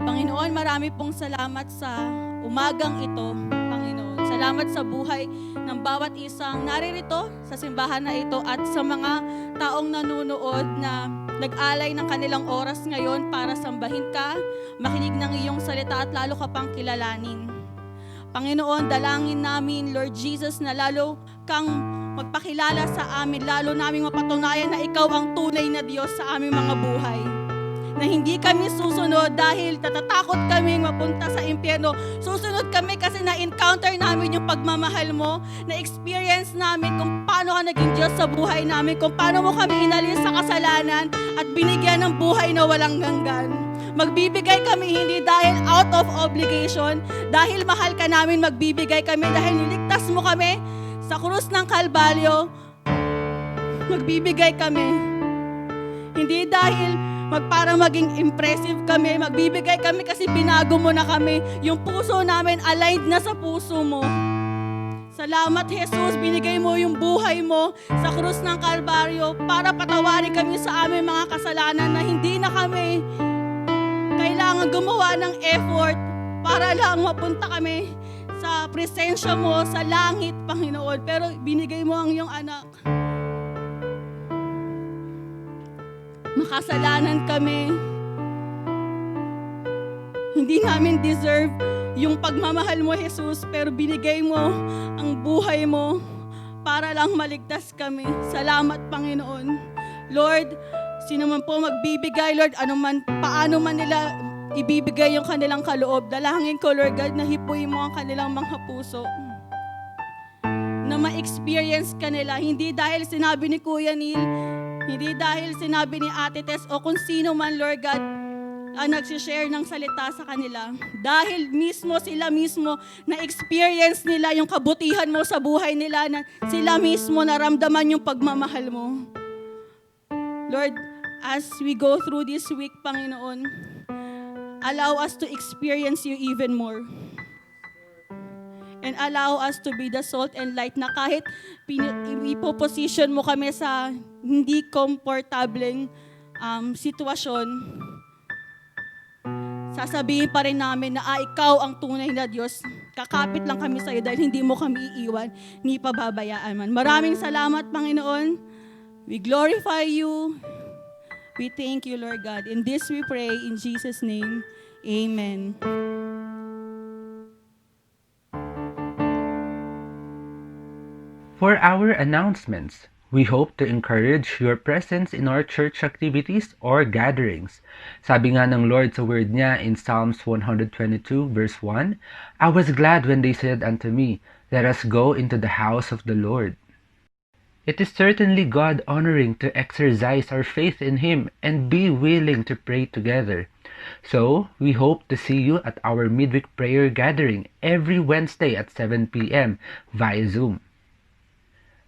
Panginoon, marami pong salamat sa umagang ito, Panginoon. Salamat sa buhay ng bawat isang naririto sa simbahan na ito at sa mga taong nanunood na nag-alay ng kanilang oras ngayon para sambahin ka, makinig ng iyong salita at lalo ka pang kilalanin. Panginoon, dalangin namin, Lord Jesus, na lalo kang magpakilala sa amin, lalo naming mapatunayan na ikaw ang tunay na Diyos sa aming mga buhay. Na hindi kami susunod dahil natatakot kaming mapunta sa impyerno. Susunod kami kasi na-encounter namin yung pagmamahal mo, na-experience namin kung paano ka naging Diyos sa buhay namin, kung paano mo kami inalis sa kasalanan at binigyan ng buhay na walang hanggan. Magbibigay kami hindi dahil out of obligation, dahil mahal ka namin, magbibigay kami dahil niligtas mo kami sa krus ng Kalbaryo. Magbibigay kami. Hindi dahil para maging impressive kami, magbibigay kami kasi binago mo na kami. Yung puso namin aligned na sa puso mo. Salamat, Jesus, binigay mo yung buhay mo sa krus ng Kalbaryo para patawarin kami sa aming mga kasalanan na hindi na kami kailangan gumawa ng effort para lang mapunta kami sa presensya mo sa langit, Panginoon. Pero binigay mo ang iyong anak. Makasalanan kami. Hindi namin deserve yung pagmamahal mo, Jesus, pero binigay mo ang buhay mo para lang maligtas kami. Salamat, Panginoon. Lord, sino man po magbibigay, Lord, paano man nila ibibigay yung kanilang kaloob, dalangin ko, Lord God, na hipuin mo ang kanilang mga puso. Na ma-experience ka nila, hindi dahil sinabi ni Kuya Neil, hindi dahil sinabi ni Ate Tess, o kung sino man, Lord God, ang nagsishare ng salita sa kanila. Dahil mismo sila mismo na-experience nila yung kabutihan mo sa buhay nila, na sila mismo naramdaman yung pagmamahal mo. Lord, as we go through this week, Panginoon, allow us to experience you even more. And allow us to be the salt and light na kahit ipoposition mo kami sa hindi komportableng sitwasyon, sasabihin pa rin namin na ikaw ang tunay na Diyos. Kakapit lang kami sa iyo dahil hindi mo kami iiwan, ni pababayaan man. Maraming salamat, Panginoon. We glorify you. We thank you, Lord God. In this we pray, in Jesus' name, amen. For our announcements, we hope to encourage your presence in our church activities or gatherings. Sabi nga ng Lord sa word niya in Psalms 122 verse 1, I was glad when they said unto me, let us go into the house of the Lord. It is certainly God-honoring to exercise our faith in Him and be willing to pray together. So, we hope to see you at our midweek prayer gathering every Wednesday at 7 p.m. via Zoom.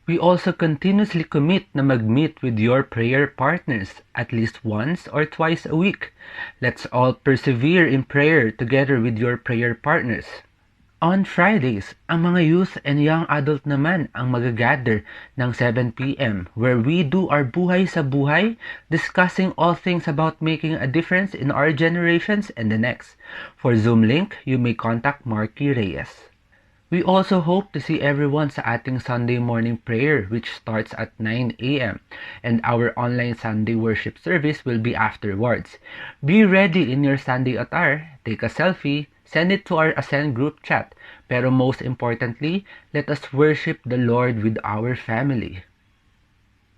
We also continuously commit na mag-meet with your prayer partners at least once or twice a week. Let's all persevere in prayer together with your prayer partners. On Fridays, ang mga youth and young adult naman ang magagather ng 7 p.m. where we do our buhay sa buhay, discussing all things about making a difference in our generations and the next. For Zoom link, you may contact Marky Reyes. We also hope to see everyone sa ating Sunday morning prayer which starts at 9 a.m. and our online Sunday worship service will be afterwards. Be ready in your Sunday attire, take a selfie, send it to our Ascend group chat. Pero most importantly, let us worship the Lord with our family.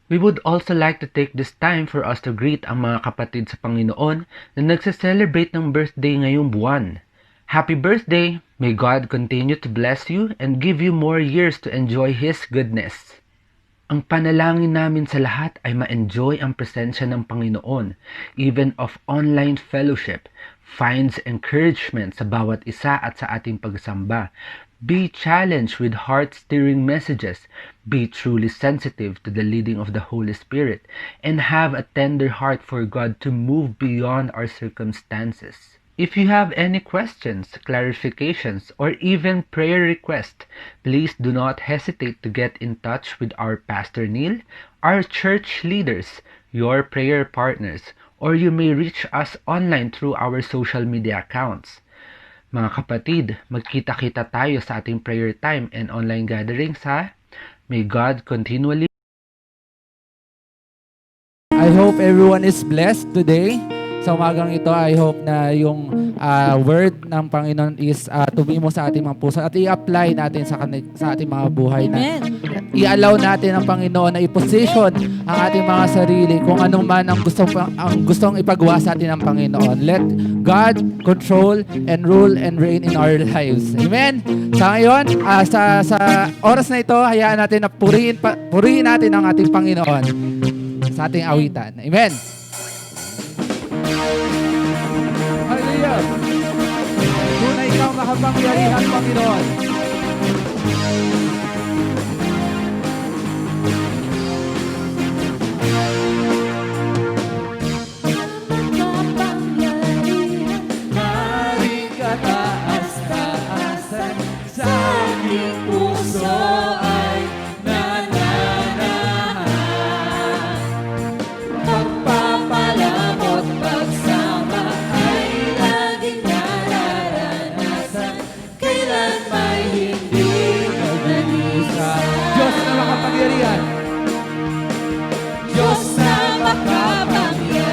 We would also like to take this time for us to greet ang mga kapatid sa Panginoon na nagse-celebrate ng birthday ngayong buwan. Happy birthday! May God continue to bless you and give you more years to enjoy His goodness. Ang panalangin namin sa lahat ay ma-enjoy ang presensya ng Panginoon, even of online fellowship, finds encouragement sa bawat isa at sa ating pagsamba. Be challenged with heart-stirring messages, be truly sensitive to the leading of the Holy Spirit, and have a tender heart for God to move beyond our circumstances. If you have any questions, clarifications, or even prayer requests, please do not hesitate to get in touch with our Pastor Neil, our church leaders, your prayer partners, or you may reach us online through our social media accounts. Mga kapatid, magkita-kita tayo sa ating prayer time and online gatherings ha. May God continually. I hope everyone is blessed today. Sa umagang ito, I hope na yung word ng Panginoon is tumimo sa ating mga puso at i-apply natin sa ating mga buhay. Na i-allow natin ang Panginoon na i-position ang ating mga sarili kung ano man ang gustong ipagawa sa atin ng Panginoon. Let God control and rule and reign in our lives. Amen? Sa ngayon, sa oras na ito, hayaan natin na purihin natin ang ating Panginoon sa ating awitan. Amen? Hallelujah! Tunay ikaw makapangyarihan, Panginoon. Maring kataas-taasan sa aking puso ay nananahan. Pagpapalamot pagsama ay laging nararanasan. Kailan may hindi nag-isa. Diyos na makapangyarihan. Diyos na makapangyarihan.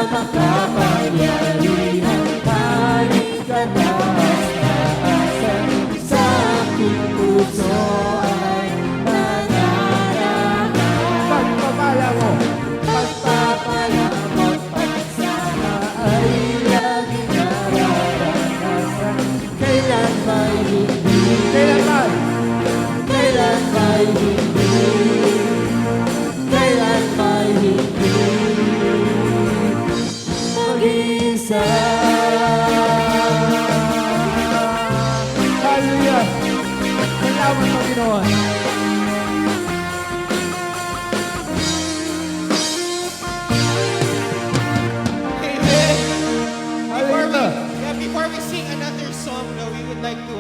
makapangyarihan, kahit kataas-taasan, sa aking puso ay nananahan. Pagpapala mo, pagpapala mo, pagsama ay laging nararanasan. Kailan ba'y hindi? Kailan ba'y? Kailan ba'y hindi? Kailan ba'y hindi? Mag-isa. Hallelujah! Salamat, Panginoon. Amen. Hallelujah. Before we sing another song, we would like to,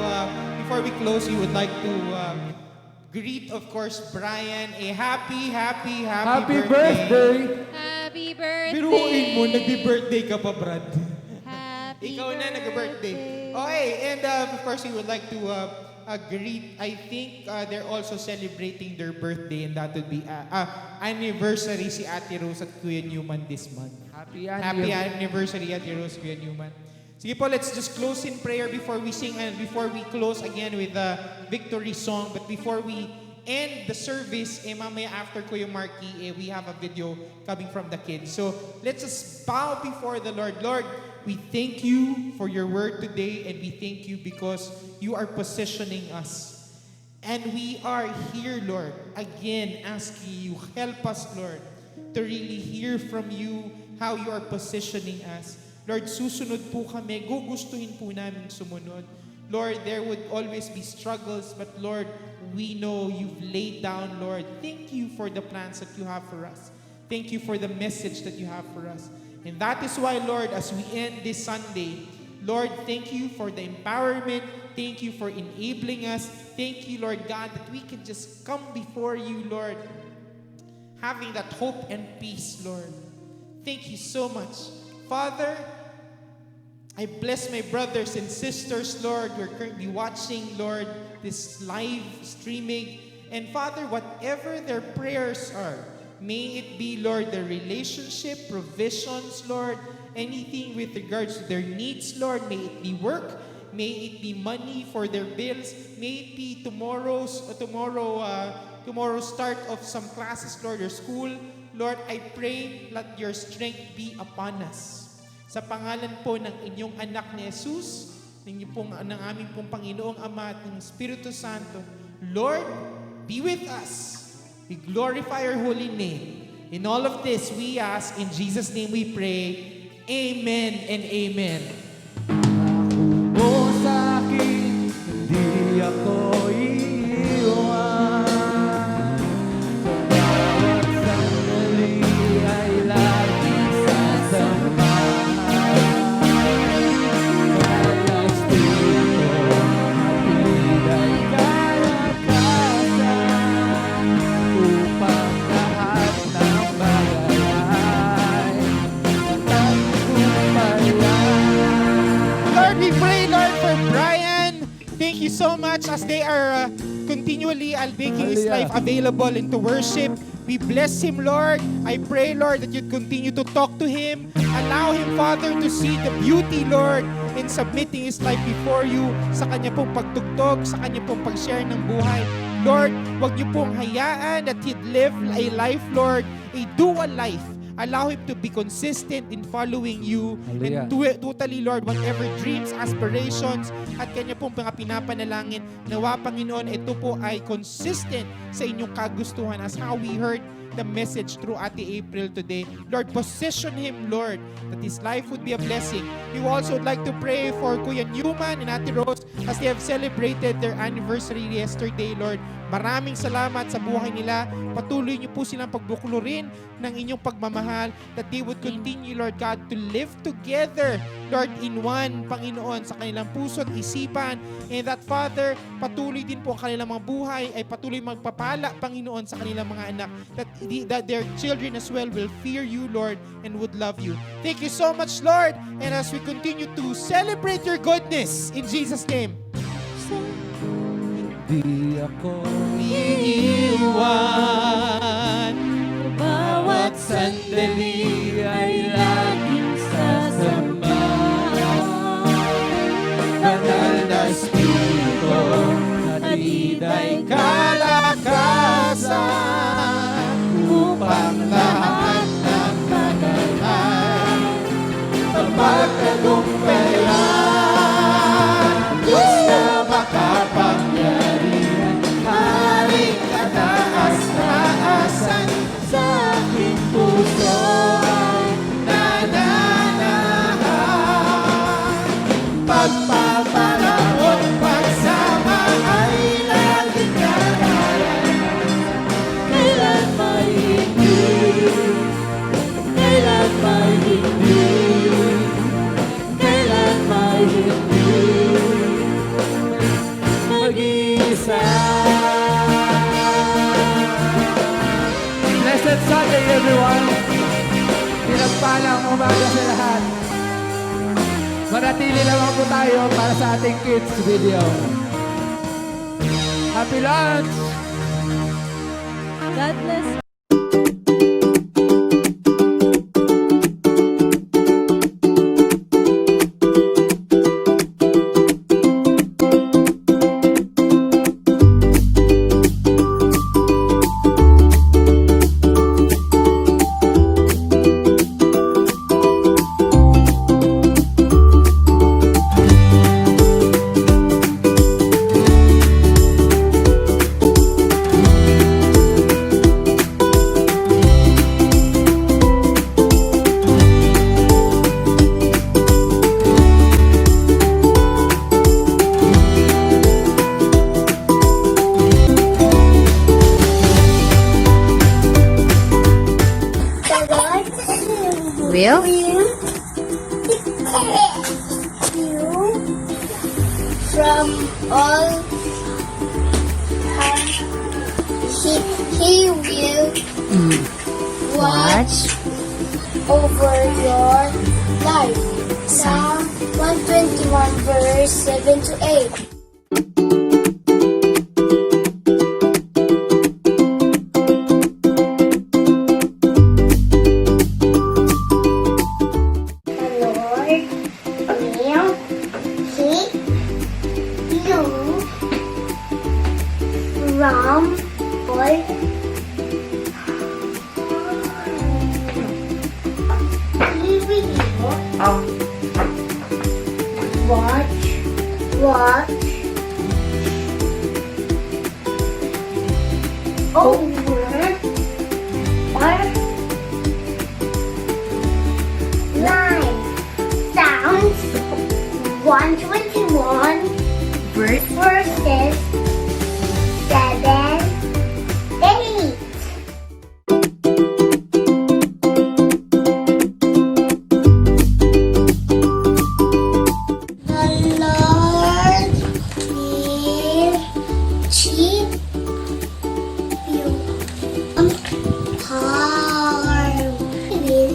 before we close, we would like to greet, of course, Brian a happy Happy birthday. birthday! Happy birthday! Biruin mo, nagbi-birthday ka pa, Brad. Happy Ikaw na nag-birthday. Okay, and of course, we would like to greet, I think they're also celebrating their birthday, and that would be anniversary si Ate Rose at Kuya Newman this month. Happy Happy anniversary, Ate Rose, Kuya Newman. Sige po, let's just close in prayer before we sing and before we close again with the victory song. But before we end the service, mamaya after Kuya Marky, we have a video coming from the kids. So let's just bow before the Lord. Lord, we thank you for your word today, and we thank you because you are positioning us. And we are here, Lord, again asking you, help us, Lord, to really hear from you how you are positioning us. Lord, susunod po kami, gugustuhin po namin sumunod. Lord, there would always be struggles, but Lord, we know you've laid down, Lord. Thank you for the plans that you have for us. Thank you for the message that you have for us. And that is why, Lord, as we end this Sunday, Lord, thank you for the empowerment. Thank you for enabling us. Thank you, Lord God, that we can just come before you, Lord, having that hope and peace, Lord. Thank you so much. Father, I bless my brothers and sisters, Lord, who are currently watching, Lord, this live streaming. And Father, whatever their prayers are, may it be, Lord, their relationship, provisions, Lord, anything with regards to their needs, Lord, may it be work, may it be money for their bills, may it be tomorrow's start of some classes, Lord, or school. Lord, I pray, let your strength be upon us. Sa pangalan po ng inyong anak ni Jesus, ng aming pong Panginoong Ama at ng Espiritu Santo, Lord, be with us. We glorify your holy name. In all of this, we ask, in Jesus' name we pray, amen and amen. O sa akin, hindi ako iiwan. Sa bawat sandali ay laging sasamahan. Kaya Espiritu, hatid ay kalakasan upang lahat ng bagay ay matagumpayan. Lord, we pray, Lord, for Brian. Thank you so much as they are continually making his life available into worship. We bless him, Lord. I pray, Lord, that you'd continue to talk to him. Allow him, Father, to see the beauty, Lord, in submitting his life before you sa kanya pong pagtugtog, sa kanya pong pag-share ng buhay. Lord, wag niyo pong hayaan that he'd live a life, Lord, a dual life. Allow him to be consistent in following you. Hallelujah. And totally, Lord, whatever dreams, aspirations, at kanya pong mga pinapanalangin, nawa, Panginoon, ito po ay consistent sa inyong kagustuhan as how we heard the message through Ate April today. Lord, position him, Lord, that his life would be a blessing. We also would like to pray for Kuya Newman and Ate Rose as they have celebrated their anniversary yesterday, Lord. Maraming salamat sa buhay nila. Patuloy niyo po silang pagbuklurin ng inyong pagmamahal, that they would continue, Lord God, to live together, Lord, in one, Panginoon, sa kanilang puso at isipan. And that, Father, patuloy din po ang kanilang mga buhay ay patuloy magpapala, Panginoon, sa kanilang mga anak, that their children as well will fear you, Lord, and would love you. Thank you so much, Lord. And as we continue to celebrate your goodness, in Jesus' name, Di ako iiwan. bawat sandali ay laging magtagumpayan. Diyos na makapangyarihan, haring kataas-taasan, sa aking puso ay nananahan. Pagpapalaan, pagsama ay laging karayan. Kailan may hindi, kailan may hindi, kailan may hindi mag-iisa. Blessed Sunday, everyone! Pinagpalang umaga sa lahat. Manatili lamang po tayo para sa ating kids video. Happy lunch! God bless. Will? From all he will watch over your life. Psalm 121 verse 7 to 8. From all he will watch over our life. Sounds 121 verses 7, 8. The Lord will keep you harm. He will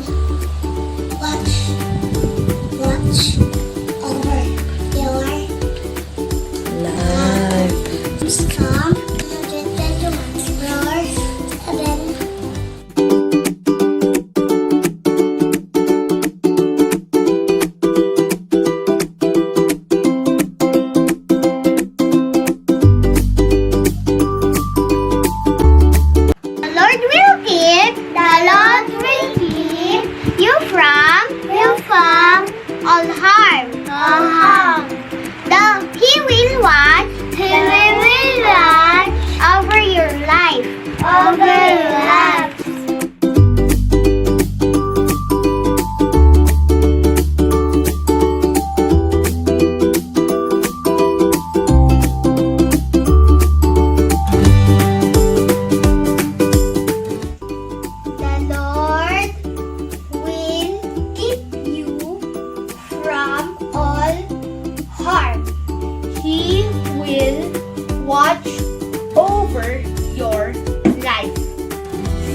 watch over your life. Psalm 121 verse 7. From all harm. He will watch over your life. The Lord will keep you from all harm. He will watch over your life.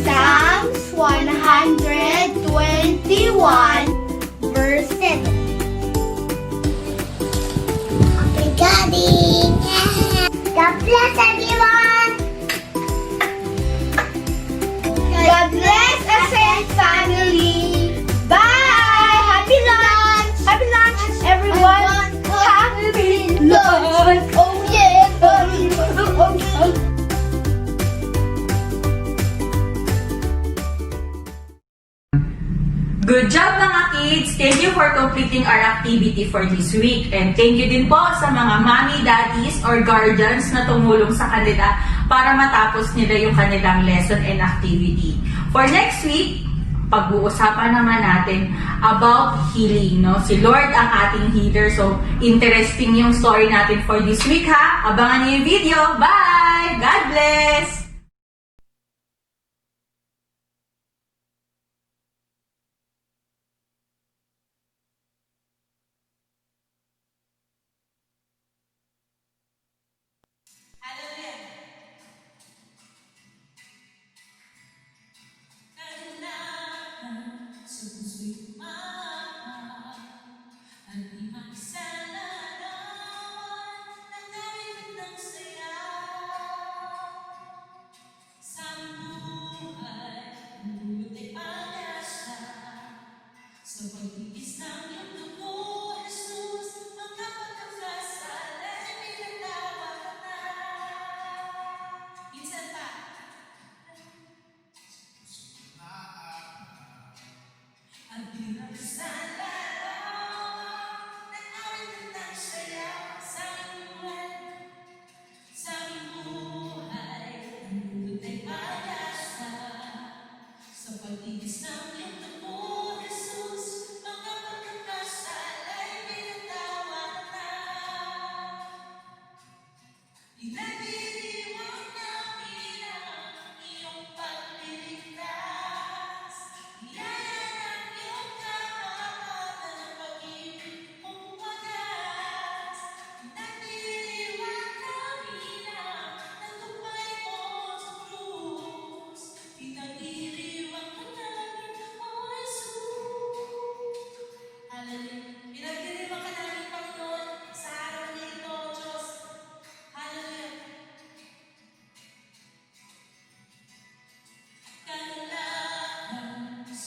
Psalms 121 verse 7. Happy Daddy! God bless everyone! God bless Ascent family! Bye! Happy lunch! Happy lunch, everyone! Happy lunch! Oh yeah! Good job mga kids, thank you for completing our activity for this week. And thank you din po sa mga mommy, daddies, or guardians na tumulong sa kanila para matapos nila yung kanilang lesson and activity. For next week, pag-uusapan naman natin about healing, no? Si Lord ang ating healer. So, interesting yung story natin for this week, ha? Abangan niyo yung video. Bye! God bless!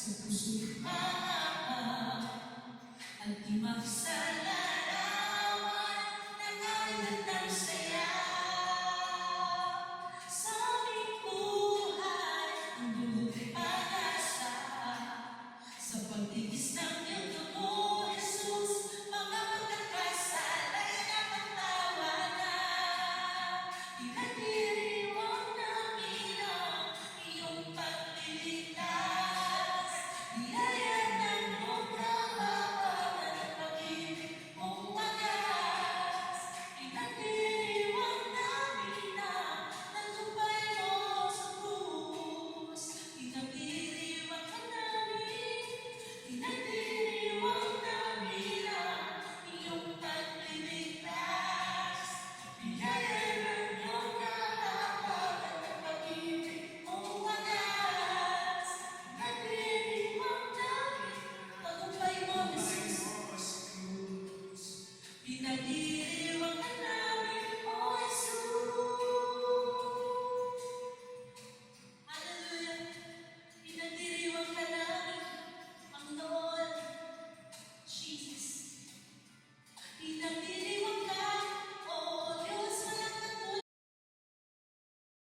Sa puso't maawa, at di magsasama.